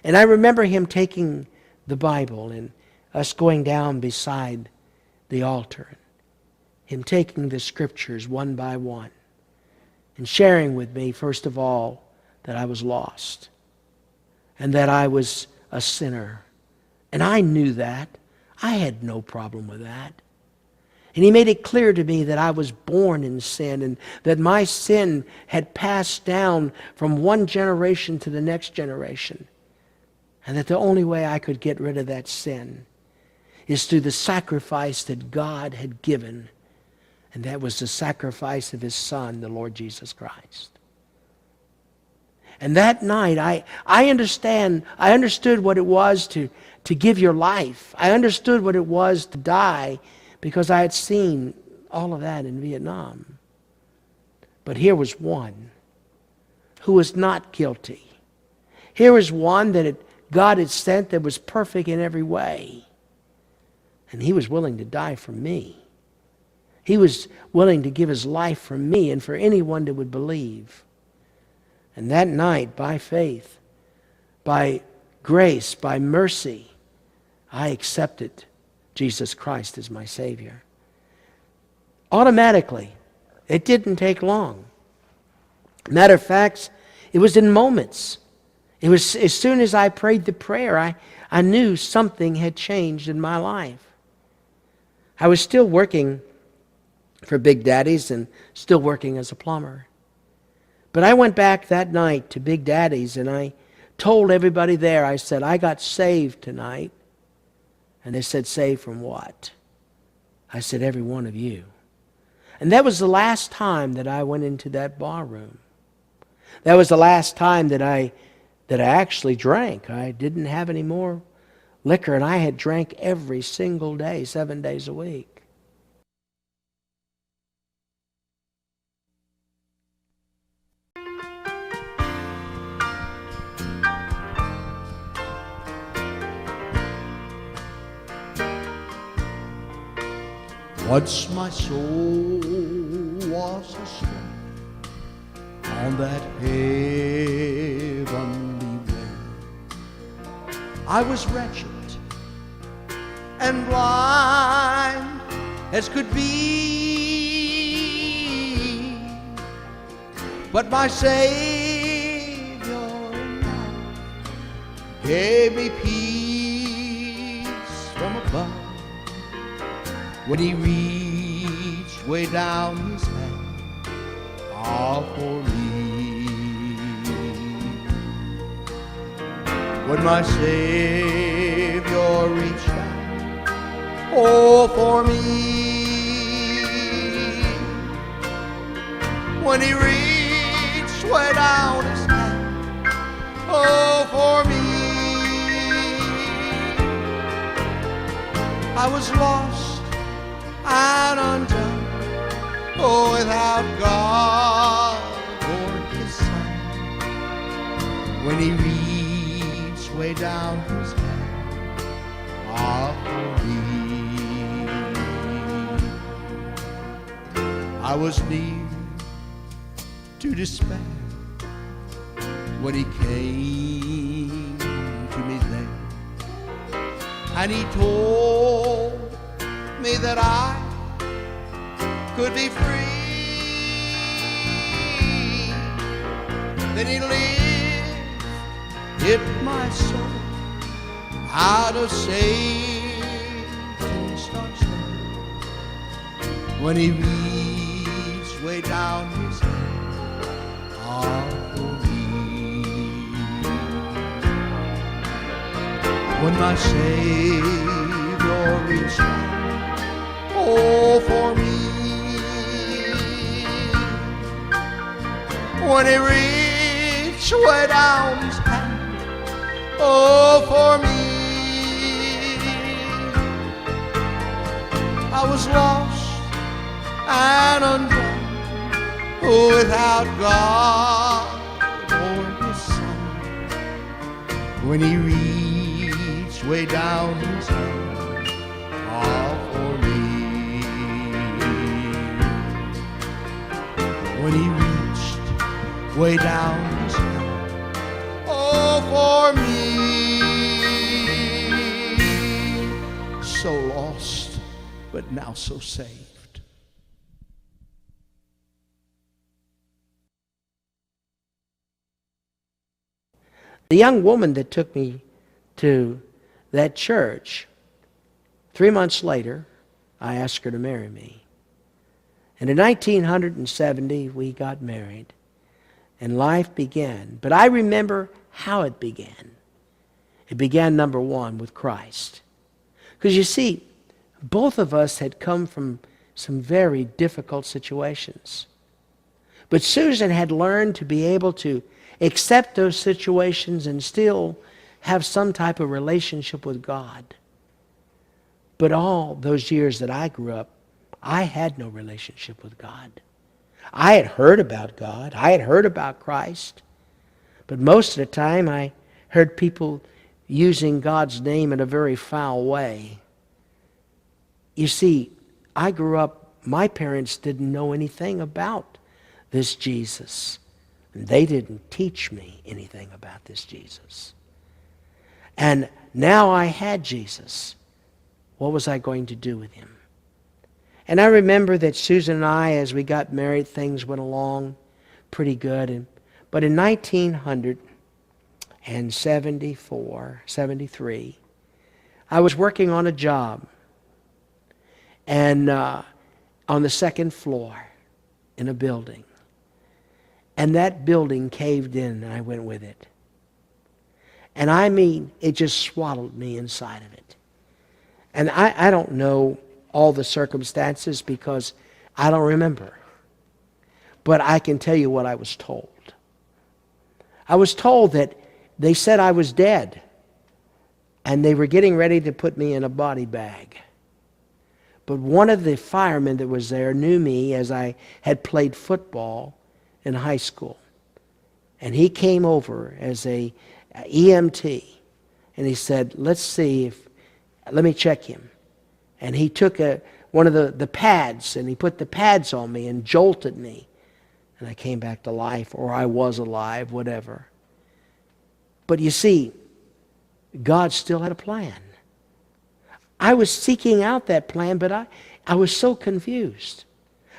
And I remember him taking the Bible and us going down beside the altar, him taking the scriptures one by one and sharing with me, first of all, that I was lost and that I was a sinner. And I knew that. I had no problem with that. And he made it clear to me that I was born in sin and that my sin had passed down from one generation to the next generation. And that the only way I could get rid of that sin is through the sacrifice that God had given. And that was the sacrifice of His Son, the Lord Jesus Christ. And that night, I understood what it was to give your life. I understood what it was to die, because I had seen all of that in Vietnam. But here was one who was not guilty. Here was one that God had sent that was perfect in every way. And He was willing to die for me. He was willing to give His life for me and for anyone that would believe. And that night, by faith, by grace, by mercy, I accepted Jesus Christ as my Savior. Automatically. It didn't take long. Matter of fact, it was in moments. It was as soon as I prayed the prayer, I knew something had changed in my life. I was still working for Big Daddy's and still working as a plumber. But I went back that night to Big Daddy's and I told everybody there, I said, I got saved tonight. And they said, saved from what? I said, every one of you. And that was the last time that I went into that bar room. That was the last time that I actually drank. I didn't have any more liquor, and I had drank every single day, 7 days a week. Once my soul was astray on that heavenly way. I was wretched and blind as could be, but my Savior gave me peace from above. When He reached way down His hand, all for me. When my Savior reached out, oh, for me. When He reached way down His hand, oh, for me. I was lost and undone, oh, without God or His Son. When He reached way down His hand, ah, for me. I was near to despair when He came to me there, and He told me that I could be free. Then He lifted my soul out of Satan's dark snare. When He reached way down His hand, ah, for me. When my Savior reached out, oh, for me. When He reached way down His hand, oh, for me. I was lost and undone, without God or His Son. When He reached way down His hand, all for me. When He reached way down His hand, all for me. So lost, but now so saved. The young woman that took me to that church, 3 months later, I asked her to marry me. And in 1970, we got married, and life began. But I remember how it began. It began, number one, with Christ. Because you see, both of us had come from some very difficult situations. But Susan had learned to be able to accept those situations and still have some type of relationship with God. But all those years that I grew up, I had no relationship with God. I had heard about God. I had heard about Christ. But most of the time I heard people using God's name in a very foul way. You see, I grew up, my parents didn't know anything about this Jesus. And they didn't teach me anything about this Jesus. And now I had Jesus. What was I going to do with Him? And I remember that Susan and I, as we got married, things went along pretty good. But in 1973, I was working on a job. And on the second floor in a building. And that building caved in, and I went with it. And I mean, it just swallowed me inside of it. And I don't know all the circumstances because I don't remember. But I can tell you what I was told. I was told that they said I was dead. And they were getting ready to put me in a body bag. But one of the firemen that was there knew me as I had played football in high school. And he came over as a EMT. And he said, let me check him. And he took one of the pads and he put the pads on me and jolted me. And I came back to life, or I was alive, whatever. But you see, God still had a plan. I was seeking out that plan, but I was so confused.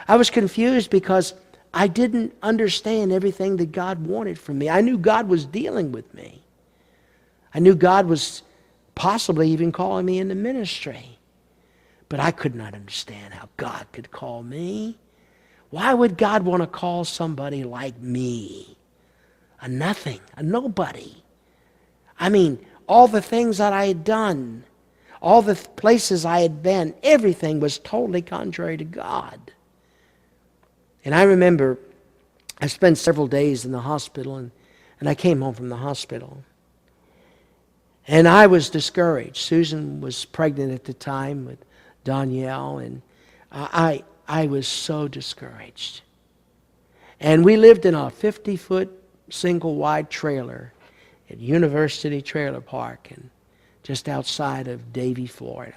I was confused because I didn't understand everything that God wanted from me. I knew God was dealing with me. I knew God was possibly even calling me into ministry. But I could not understand how God could call me. Why would God want to call somebody like me? A nothing, a nobody. I mean, all the things that I had done, all the places I had been, everything was totally contrary to God. And I remember I spent several days in the hospital, and I came home from the hospital. And I was discouraged. Susan was pregnant at the time with Danielle, and I was so discouraged. And we lived in a 50-foot single-wide trailer at University Trailer Park, and just outside of Davie, Florida.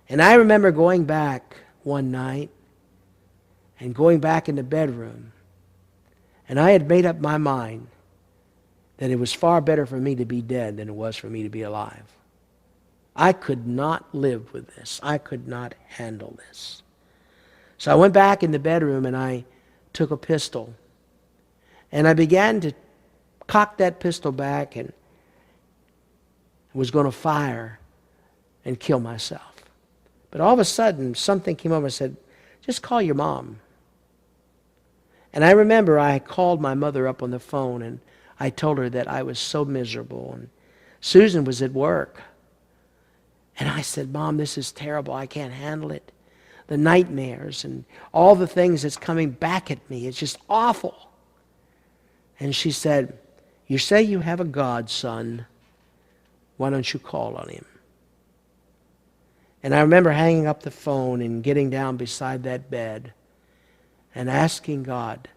And I remember going back one night and going back in the bedroom, and I had made up my mind that it was far better for me to be dead than it was for me to be alive. I could not live with this. I could not handle this. So I went back in the bedroom and I took a pistol, and I began to cock that pistol back and was going to fire and kill myself. But all of a sudden, something came over and said, just call your mom. And I remember I called my mother up on the phone, and I told her that I was so miserable. And Susan was at work. And I said, Mom, this is terrible. I can't handle it. The nightmares and all the things that's coming back at me. It's just awful. And she said, you say you have a God, son. Why don't you call on Him? And I remember hanging up the phone and getting down beside that bed. and asking God.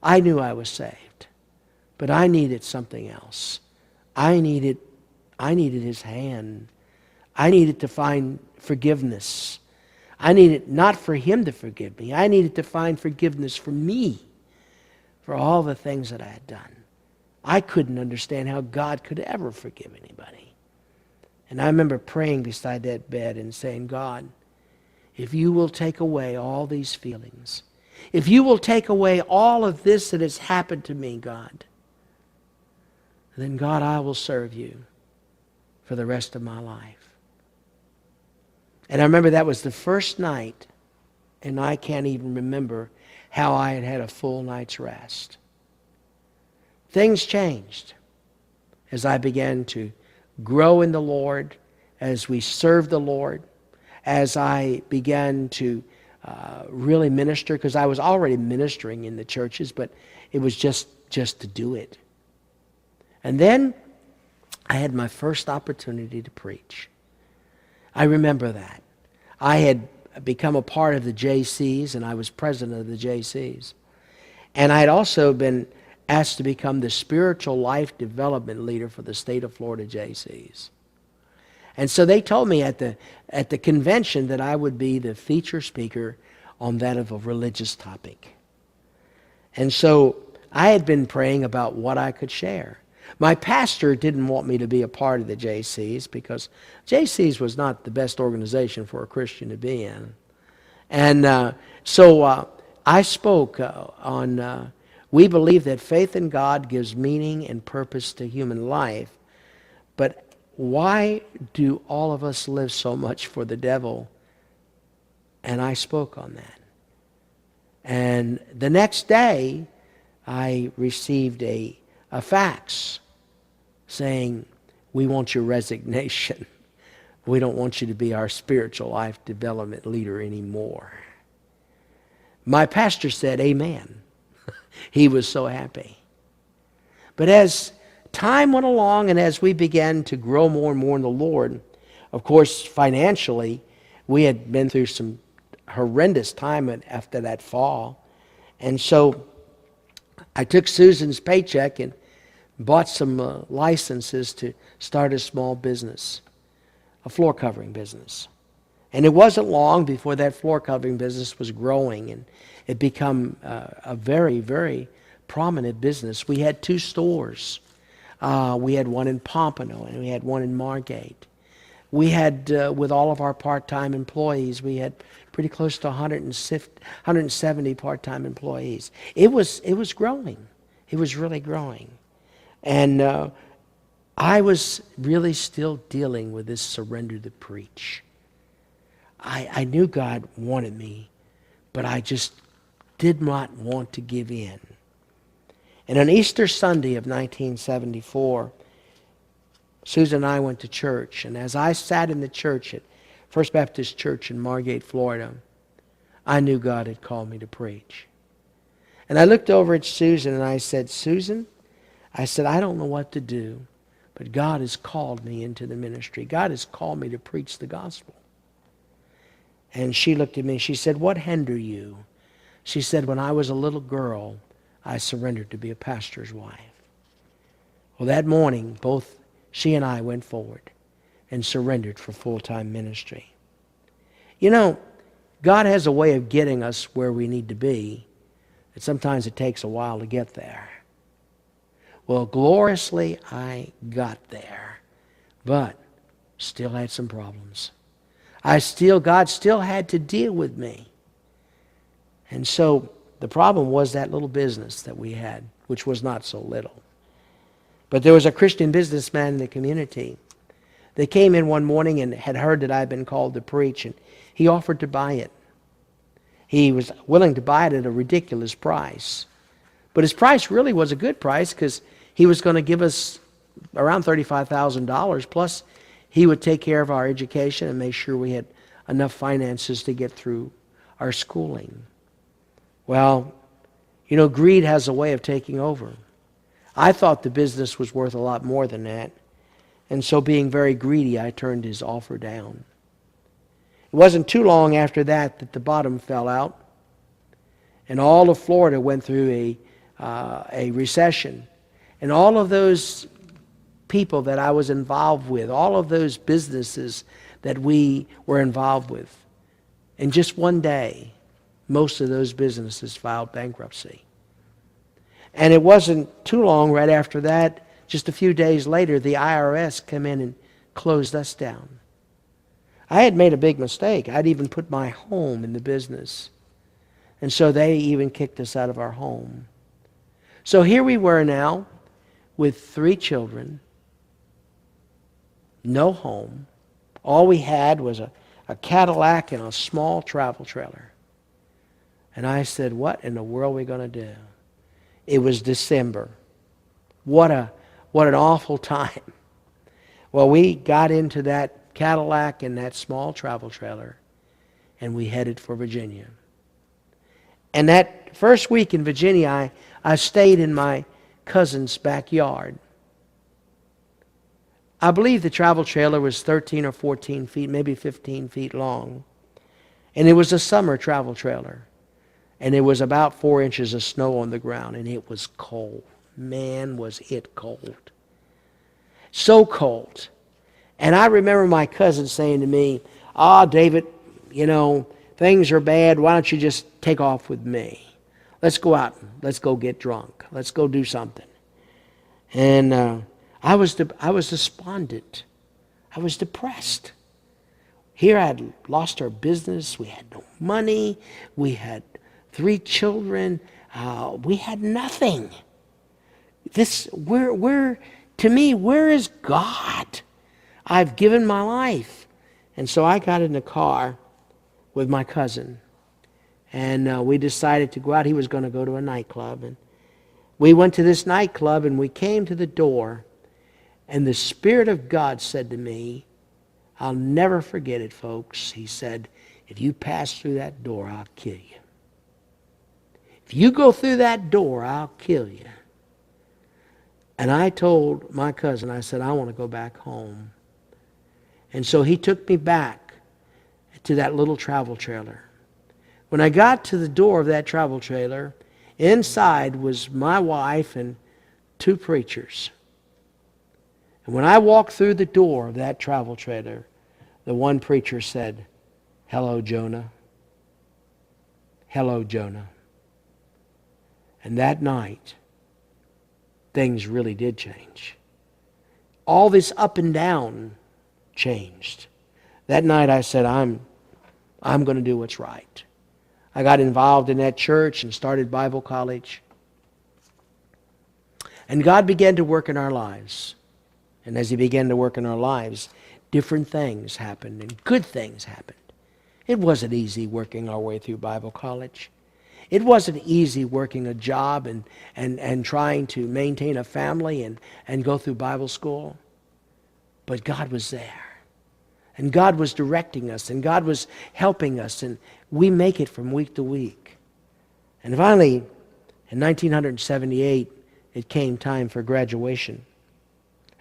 I knew I was saved, but I needed something else. I needed His hand. I needed to find forgiveness. I needed not for Him to forgive me. I needed to find forgiveness for me, for all the things that I had done. I couldn't understand how God could ever forgive anybody. And I remember praying beside that bed and saying, God, if you will take away all these feelings, if you will take away all of this that has happened to me, God, then God, I will serve you for the rest of my life. And I remember that was the first night, and I can't even remember how I had had a full night's rest. Things changed as I began to grow in the Lord, as we served the Lord, as I began to really minister, because I was already ministering in the churches, but it was just to do it. And then I had my first opportunity to preach. I remember that. I had become a part of the JCs, and I was president of the JCs. And I had also been asked to become the spiritual life development leader for the state of Florida JCs. And so they told me at the convention that I would be the feature speaker on that of a religious topic. And so I had been praying about what I could share. My pastor didn't want me to be a part of the JCs because JCs was not the best organization for a Christian to be in. And so I spoke on, we believe that faith in God gives meaning and purpose to human life, but why do all of us live so much for the devil? And I spoke on that. And the next day, I received a fax saying, we want your resignation. We don't want you to be our spiritual life development leader anymore. My pastor said, amen. He was so happy. But as time went along and as we began to grow more and more in the Lord, of course, financially, we had been through some horrendous time after that fall. And so I took Susan's paycheck and bought some licenses to start a small business, a floor covering business. And it wasn't long before that floor covering business was growing, and it became a very, very prominent business. We had 2 stores. We had one in Pompano and we had one in Margate. We had, with all of our part-time employees, we had pretty close to 170 part-time employees. It was growing. It was really growing. And I was really still dealing with this surrender to preach. I knew God wanted me, but I just did not want to give in. And on Easter Sunday of 1974, Susan and I went to church. And as I sat in the church at First Baptist Church in Margate, Florida, I knew God had called me to preach. And I looked over at Susan and I said, Susan, I said, I don't know what to do, but God has called me into the ministry. God has called me to preach the gospel. And she looked at me and she said, what hinder you? She said, when I was a little girl, I surrendered to be a pastor's wife. Well, that morning, both she and I went forward and surrendered for full-time ministry. You know, God has a way of getting us where we need to be, and sometimes it takes a while to get there. Well, gloriously, I got there, but still had some problems. God still had to deal with me. And so the problem was that little business that we had, which was not so little. But there was a Christian businessman in the community. They came in one morning and had heard that I had been called to preach, and he offered to buy it. He was willing to buy it at a ridiculous price. But his price really was a good price because he was going to give us around $35,000, plus he would take care of our education and make sure we had enough finances to get through our schooling. Well, you know, greed has a way of taking over. I thought the business was worth a lot more than that. And so being very greedy, I turned his offer down. It wasn't too long after that that the bottom fell out. And all of Florida went through a recession. And all of those people that I was involved with, all of those businesses that we were involved with, in just one day, most of those businesses filed bankruptcy. And it wasn't too long right after that, just a few days later, the IRS came in and closed us down. I had made a big mistake. I'd even put my home in the business. And so they even kicked us out of our home. So here we were now with 3 children, no home. All we had was a Cadillac and a small travel trailer. And I said, what in the world are we going to do? It was December. What an awful time. Well, we got into that Cadillac and that small travel trailer, and we headed for Virginia. And that first week in Virginia, I stayed in my cousin's backyard. I believe the travel trailer was 13 or 14 feet, maybe 15 feet long. And it was a summer travel trailer. And there was about 4 inches of snow on the ground, and it was cold. Man, was it cold. So cold. And I remember my cousin saying to me, David, things are bad. Why don't you just take off with me? Let's go out. Let's go get drunk. Let's go do something. And I was despondent. I was depressed. Here I had lost our business. We had no money. We had 3 children. We had nothing. To me, where is God? I've given my life. And so I got in the car with my cousin. And we decided to go out. He was going to go to a nightclub. And we went to this nightclub, and we came to the door. And the Spirit of God said to me, I'll never forget it, folks. He said, if you pass through that door, I'll kill you. If you go through that door, I'll kill you. And I told my cousin, I said, I want to go back home. And so he took me back to that little travel trailer. When I got to the door of that travel trailer, inside was my wife and 2 preachers. And when I walked through the door of that travel trailer, the one preacher said, hello, Jonah. Hello, Jonah. And that night, things really did change. All this up and down changed. That night I said, I'm going to do what's right. I got involved in that church and started Bible college. And God began to work in our lives. And as He began to work in our lives, different things happened and good things happened. It wasn't easy working our way through Bible college. It wasn't easy working a job and trying to maintain a family and go through Bible school. But God was there. And God was directing us. And God was helping us. And we make it from week to week. And finally, in 1978, it came time for graduation.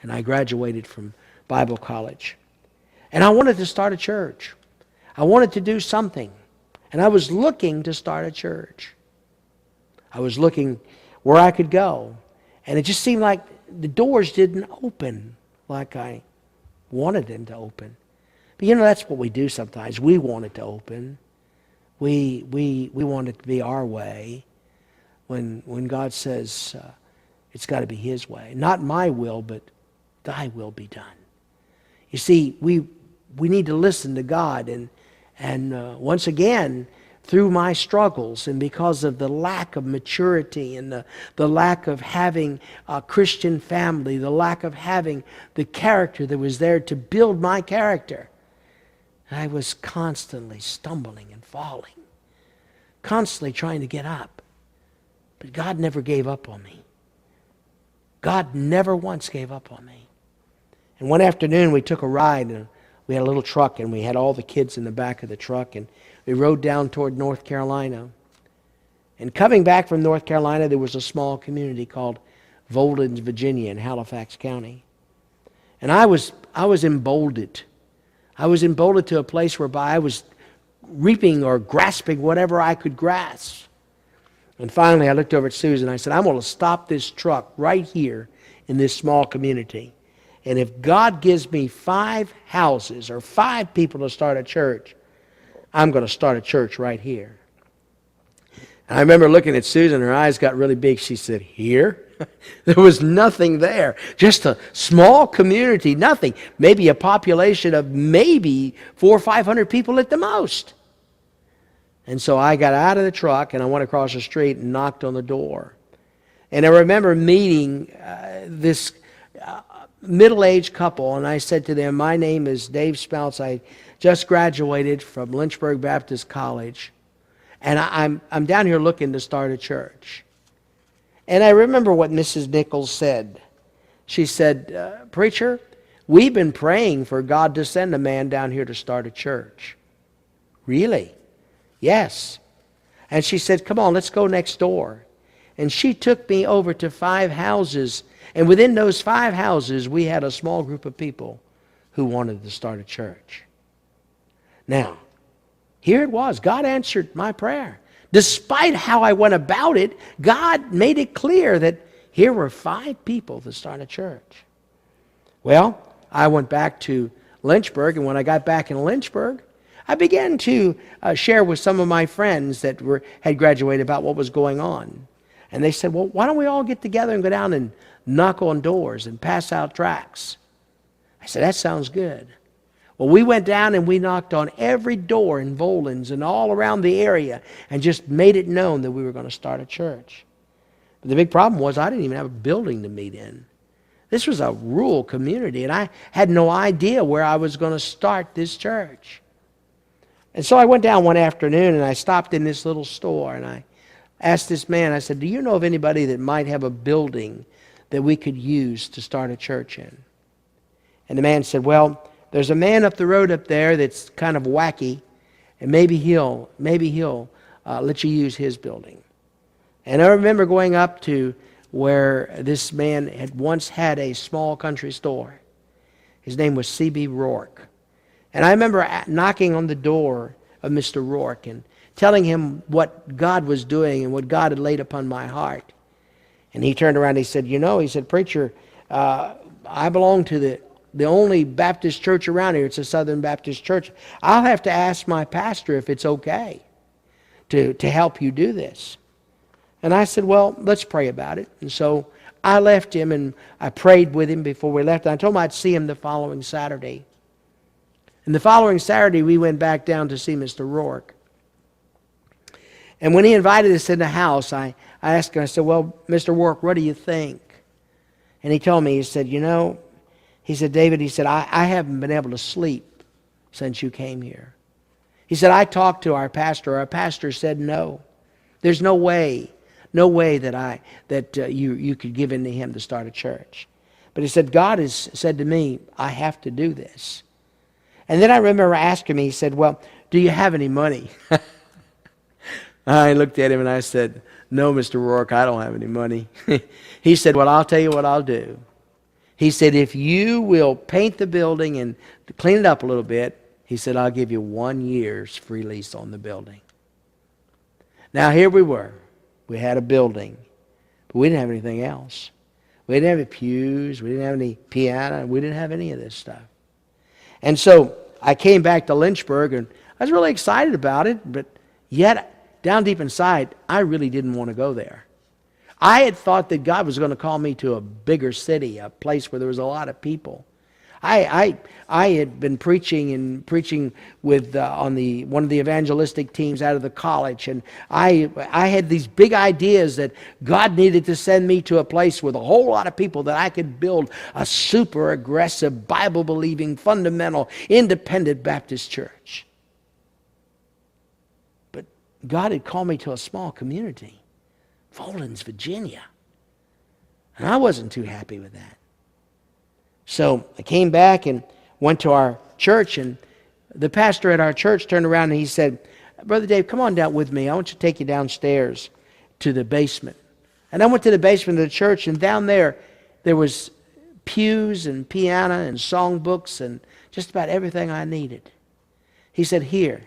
And I graduated from Bible college. And I wanted to start a church. I wanted to do something. And I was looking to start a church. I was looking where I could go. And it just seemed like the doors didn't open like I wanted them to open. But that's what we do sometimes. We want it to open. We want it to be our way. When God says it's got to be His way. Not my will, but Thy will be done. You see, we need to listen to God. And once again, through my struggles and because of the lack of maturity and the lack of having a Christian family, the lack of having the character that was there to build my character, I was constantly stumbling and falling, constantly trying to get up. But God never gave up on me. God never once gave up on me. And one afternoon we took a ride, and we had a little truck, and we had all the kids in the back of the truck, and we rode down toward North Carolina. And coming back from North Carolina, there was a small community called Voldens, Virginia, in Halifax County. And I was emboldened. I was emboldened to a place whereby I was reaping or grasping whatever I could grasp. And finally, I looked over at Susan and I said, I'm going to stop this truck right here in this small community. And if God gives me 5 houses or 5 people to start a church, I'm going to start a church right here. And I remember looking at Susan, her eyes got really big. She said, here? There was nothing there. Just a small community, nothing. Maybe a population of maybe 400 or 500 people at the most. And so I got out of the truck and I went across the street and knocked on the door. And I remember meeting this middle-aged couple, and I said to them, my name is Dave Smeltz. I just graduated from Lynchburg Baptist College, and I'm down here looking to start a church. And I remember what Mrs. Nichols said. She said, preacher, we've been praying for God to send a man down here to start a church. Really? Yes. And she said, come on, let's go next door. And she took me over to 5 houses. And within those 5 houses, we had a small group of people who wanted to start a church. Now, here it was. God answered my prayer. Despite how I went about it, God made it clear that here were 5 people to start a church. Well, I went back to Lynchburg, and when I got back in Lynchburg, I began to share with some of my friends that had graduated about what was going on. And they said, well, why don't we all get together and go down and knock on doors and pass out tracts? I said, that sounds good. Well, we went down and we knocked on every door in Volans and all around the area and just made it known that we were going to start a church. But the big problem was I didn't even have a building to meet in. This was a rural community, and I had no idea where I was going to start this church. And so I went down one afternoon and I stopped in this little store and I asked this man, I said, do you know of anybody that might have a building that we could use to start a church in? And the man said, well, there's a man up the road up there that's kind of wacky, and maybe he'll let you use his building. And I remember going up to where this man had once had a small country store. His name was C.B. Rourke. And I remember knocking on the door of Mr. Rourke and telling him what God was doing and what God had laid upon my heart. And he turned around and he said, he said, preacher, I belong to the only Baptist church around here. It's a Southern Baptist church. I'll have to ask my pastor if it's okay to help you do this. And I said, well, let's pray about it. And so I left him and I prayed with him before we left. And I told him I'd see him the following Saturday. And the following Saturday, we went back down to see Mr. Rourke. And when he invited us in the house, I asked him, I said, well, Mr. Rourke, what do you think? And he told me, he said, he said, David, he said, I haven't been able to sleep since you came here. He said, I talked to our pastor. Our pastor said no. There's no way that you could give in to him to start a church. But he said, God has said to me, I have to do this. And then I remember asking him, he said, well, do you have any money? I looked at him and I said, no, Mr. Rourke, I don't have any money. He said, well, I'll tell you what I'll do. He said, if you will paint the building and clean it up a little bit, he said, I'll give you 1 year's free lease on the building. Now, here we were. We had a building, but we didn't have anything else. We didn't have any pews. We didn't have any piano. We didn't have any of this stuff. And so I came back to Lynchburg, and I was really excited about it, but yet, down deep inside, I really didn't want to go there. I had thought that God was going to call me to a bigger city, a place where there was a lot of people. I had been preaching with on one of the evangelistic teams out of the college, and I had these big ideas that God needed to send me to a place with a whole lot of people that I could build a super aggressive, Bible-believing, fundamental, independent Baptist church. But God had called me to a small community, Volans, Virginia, and I wasn't too happy with that. So I came back and went to our church, and the pastor at our church turned around and he said, Brother Dave, come on down with me. I want to take you downstairs to the basement. And I went to the basement of the church, and down there was pews and piano and songbooks and just about everything I needed. He said, here,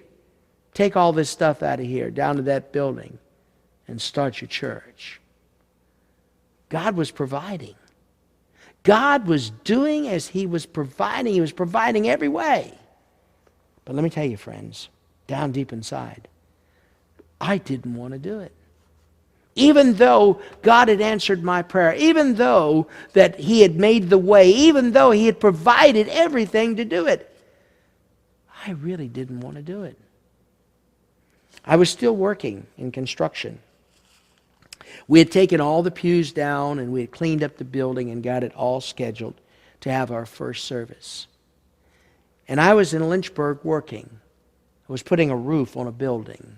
take all this stuff out of here, down to that building. and start your church. God was providing. God was doing as He was providing. He was providing every way. But let me tell you, friends, down deep inside, I didn't want to do it. Even though God had answered my prayer, even though that He had made the way, even though He had provided everything to do it, I really didn't want to do it. I was still working in construction. We had taken all the pews down and we had cleaned up the building and got it all scheduled to have our first service. And I was in Lynchburg working. I was putting a roof on a building.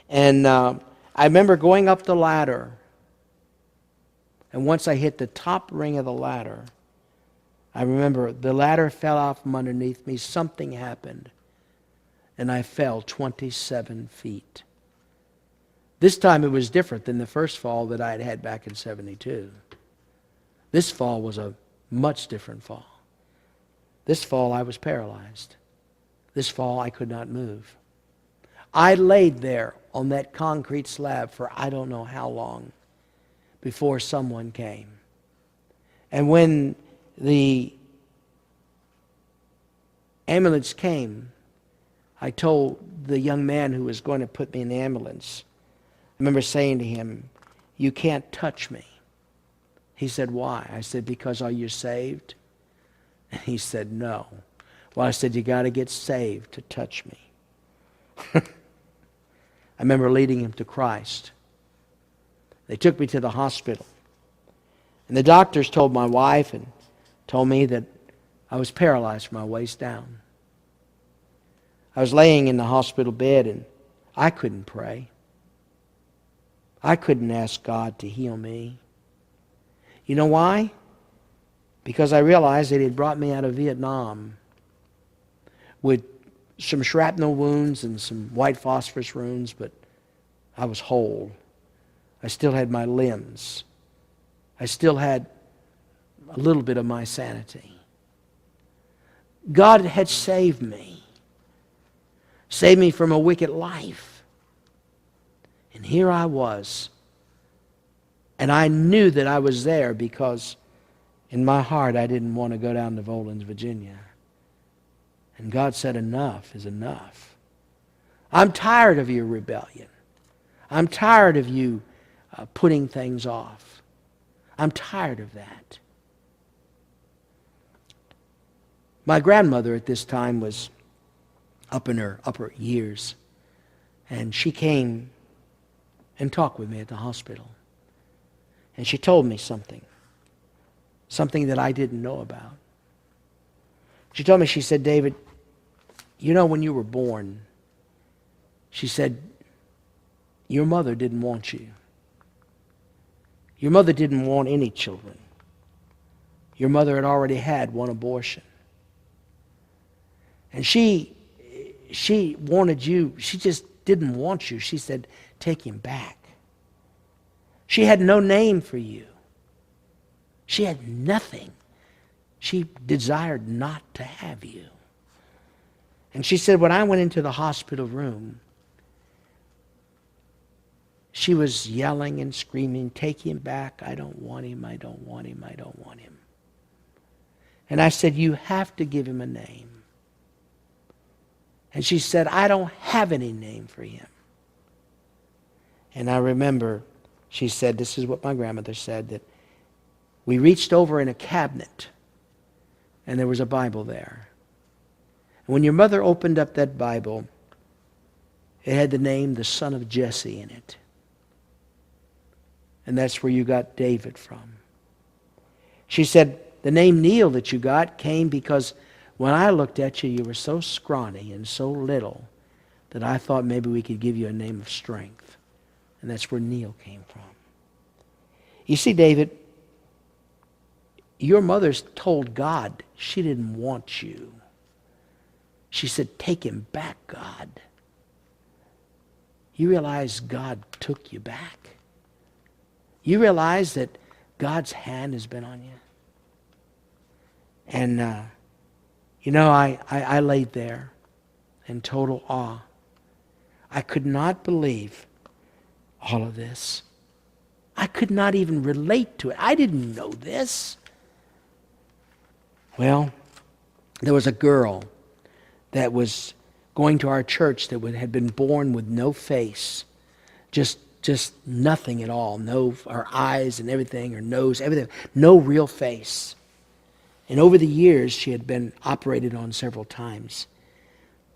And I remember going up the ladder. And once I hit the top ring of the ladder, I remember the ladder fell off from underneath me. Something happened. And I fell 27 feet. This time it was different than the first fall that I had had back in 72. This fall was a much different fall. This fall I was paralyzed. This fall I could not move. I laid there on that concrete slab for I don't know how long before someone came. And when the ambulance came, I told the young man who was going to put me in the ambulance, I remember saying to him, "You can't touch me." He said, "Why?" I said, "Because are you saved?" And he said, "No." Well, I said, "You got to get saved to touch me." I remember leading him to Christ. They took me to the hospital. And the doctors told my wife and told me that I was paralyzed from my waist down. I was laying in the hospital bed and I couldn't pray. I couldn't ask God to heal me. You know why? Because I realized that He had brought me out of Vietnam with some shrapnel wounds and some white phosphorus wounds, but I was whole. I still had my limbs. I still had a little bit of my sanity. God had saved me. Saved me from a wicked life. And here I was. And I knew that I was there because in my heart I didn't want to go down to Volans, Virginia. And God said, enough is enough. I'm tired of your rebellion. I'm tired of you putting things off. I'm tired of that. My grandmother at this time was up in her upper years. And she came and talked with me at the hospital. And she told me something that I didn't know about. She told me, she said, "David, you know when you were born," she said, "your mother didn't want you. Your mother didn't want any children. Your mother had already had one abortion. And she wanted you, she just didn't want you. She said, take him back. She had no name for you. She had nothing. She desired not to have you." And she said, when I went into the hospital room, she was yelling and screaming, "Take him back. I don't want him. I don't want him. I don't want him." And I said, "You have to give him a name." And she said, "I don't have any name for him." And I remember she said, this is what my grandmother said, that we reached over in a cabinet and there was a Bible there. And when your mother opened up that Bible, it had the name, the son of Jesse, in it. And that's where you got David from. She said, the name Neil that you got came because when I looked at you, you were so scrawny and so little that I thought maybe we could give you a name of strength. And that's where Neil came from. You see, David, your mother told God she didn't want you. She said, "Take him back, God." You realize God took you back? You realize that God's hand has been on you? And, I laid there in total awe. I could not believe all of this. I could not even relate to it. I didn't know this. Well, there was a girl that was going to our church that had been born with no face, just nothing at all. No, her eyes and everything, her nose, everything, no real face. And over the years, she had been operated on several times.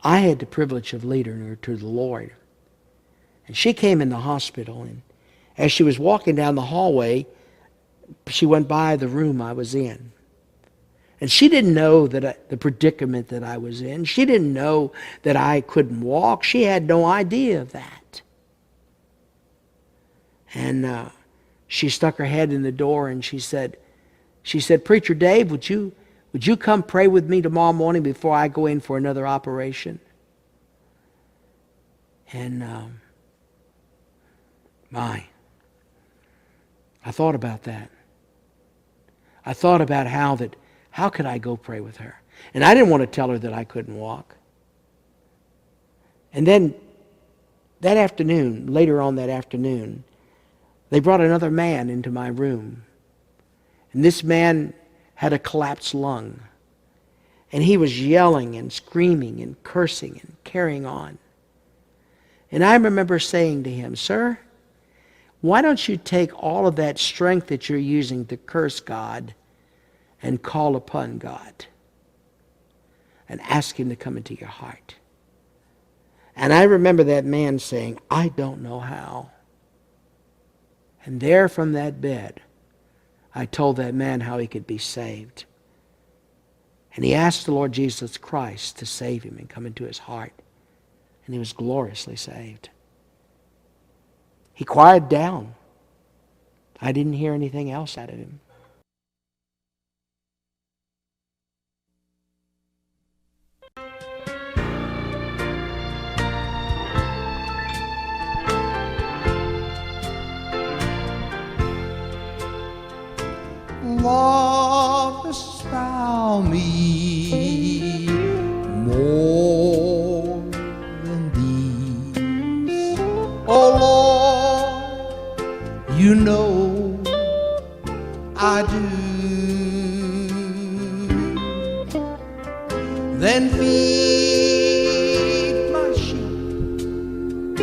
I had the privilege of leading her to the Lord. And she came in the hospital, and as she was walking down the hallway, she went by the room I was in. And she didn't know that the predicament that I was in. She didn't know that I couldn't walk. She had no idea of that. And she stuck her head in the door and she said, "Preacher Dave, would you come pray with me tomorrow morning before I go in for another operation?" And I thought about that. I thought about how could I go pray with her? And I didn't want to tell her that I couldn't walk. And then that afternoon, later on that afternoon, they brought another man into my room. And this man had a collapsed lung. And he was yelling and screaming and cursing and carrying on. And I remember saying to him, "Sir, why don't you take all of that strength that you're using to curse God and call upon God and ask Him to come into your heart?" And I remember that man saying, "I don't know how." And there from that bed, I told that man how he could be saved. And he asked the Lord Jesus Christ to save him and come into his heart. And he was gloriously saved. He quieted down. I didn't hear anything else out of him. Love has found me more than these. Oh Lord, you know I do. Then feed my sheep,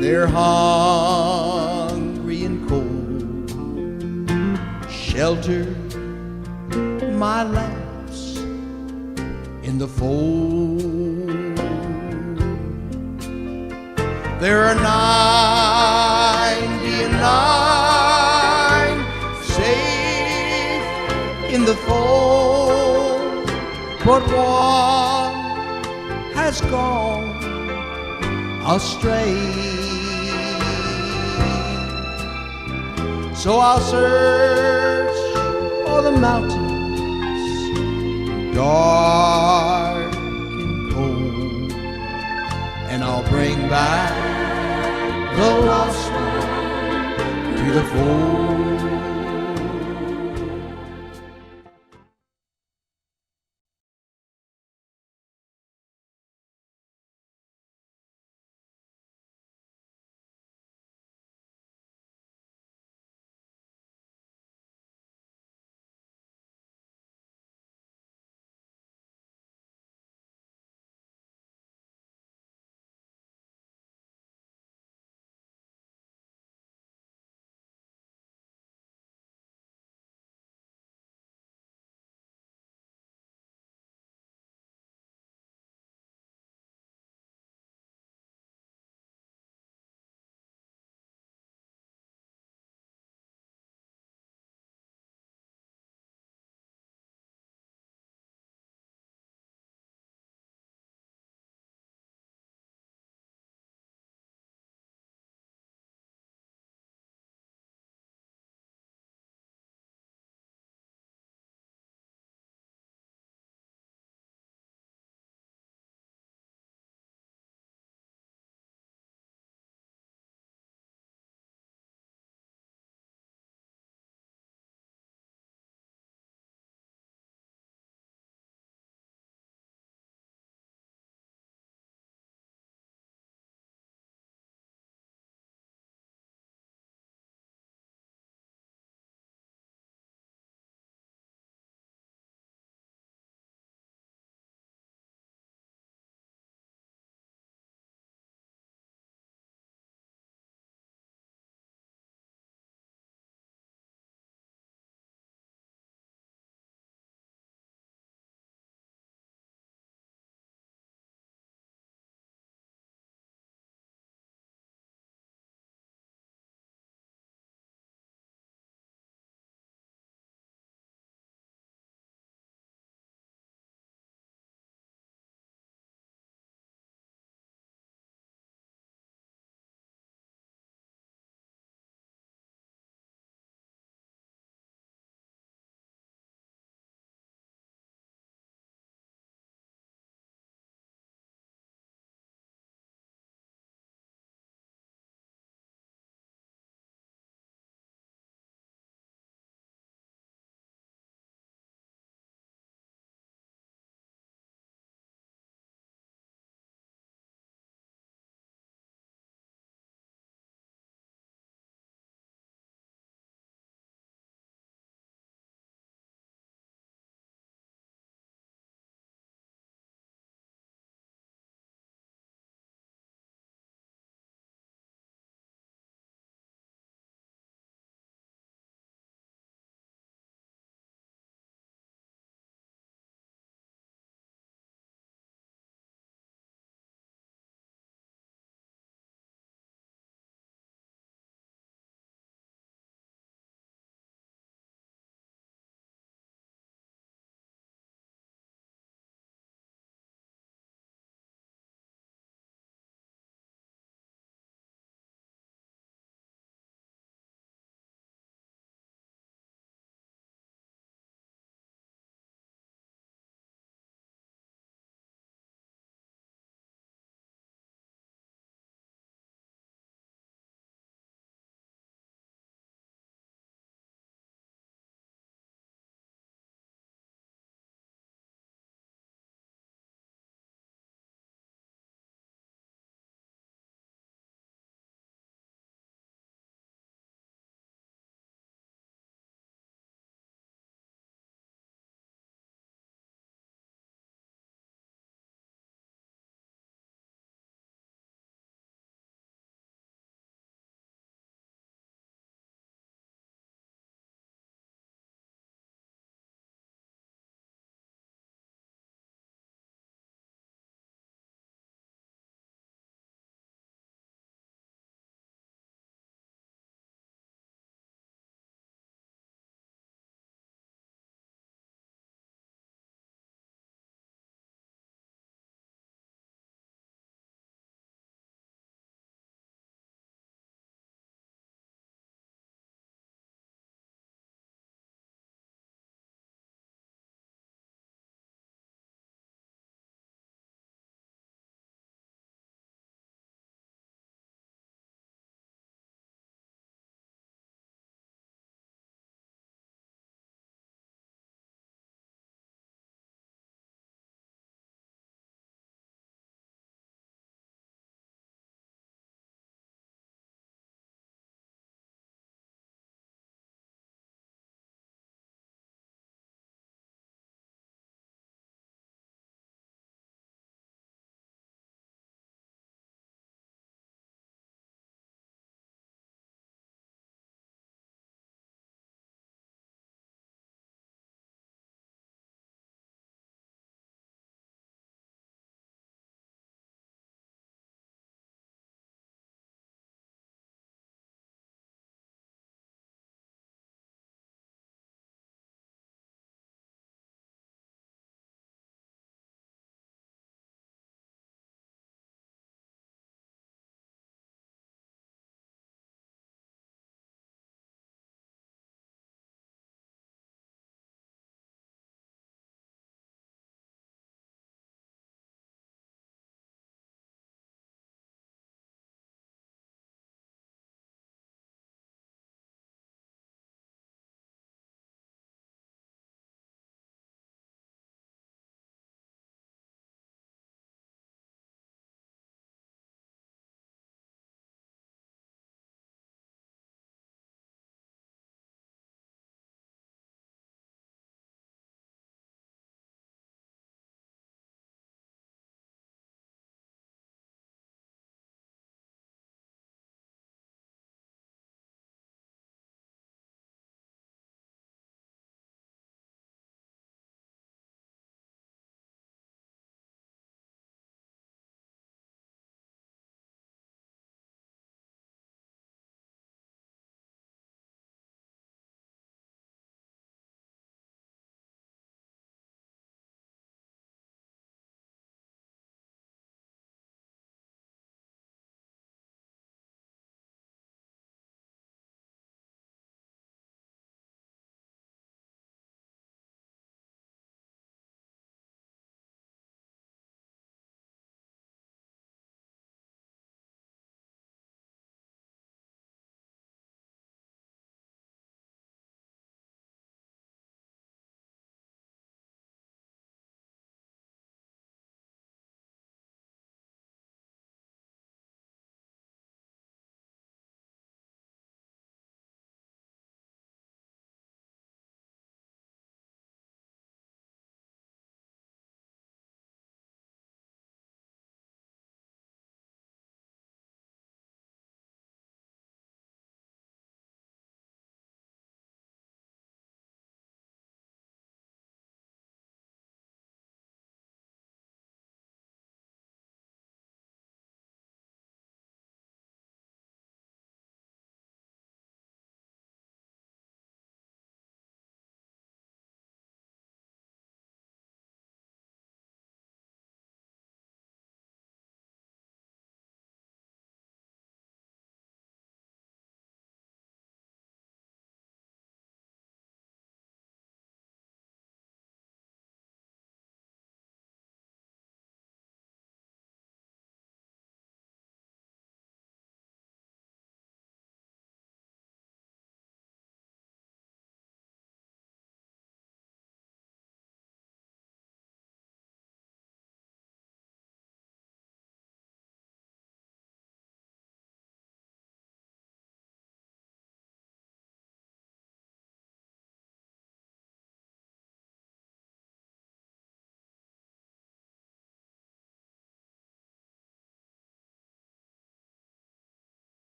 they're hungry and cold. Shelter my lambs in the fold. There are 99 safe in the fold, but one has gone astray. So I'll search for the mountains, dark and cold, and I'll bring back the lost one to the fold.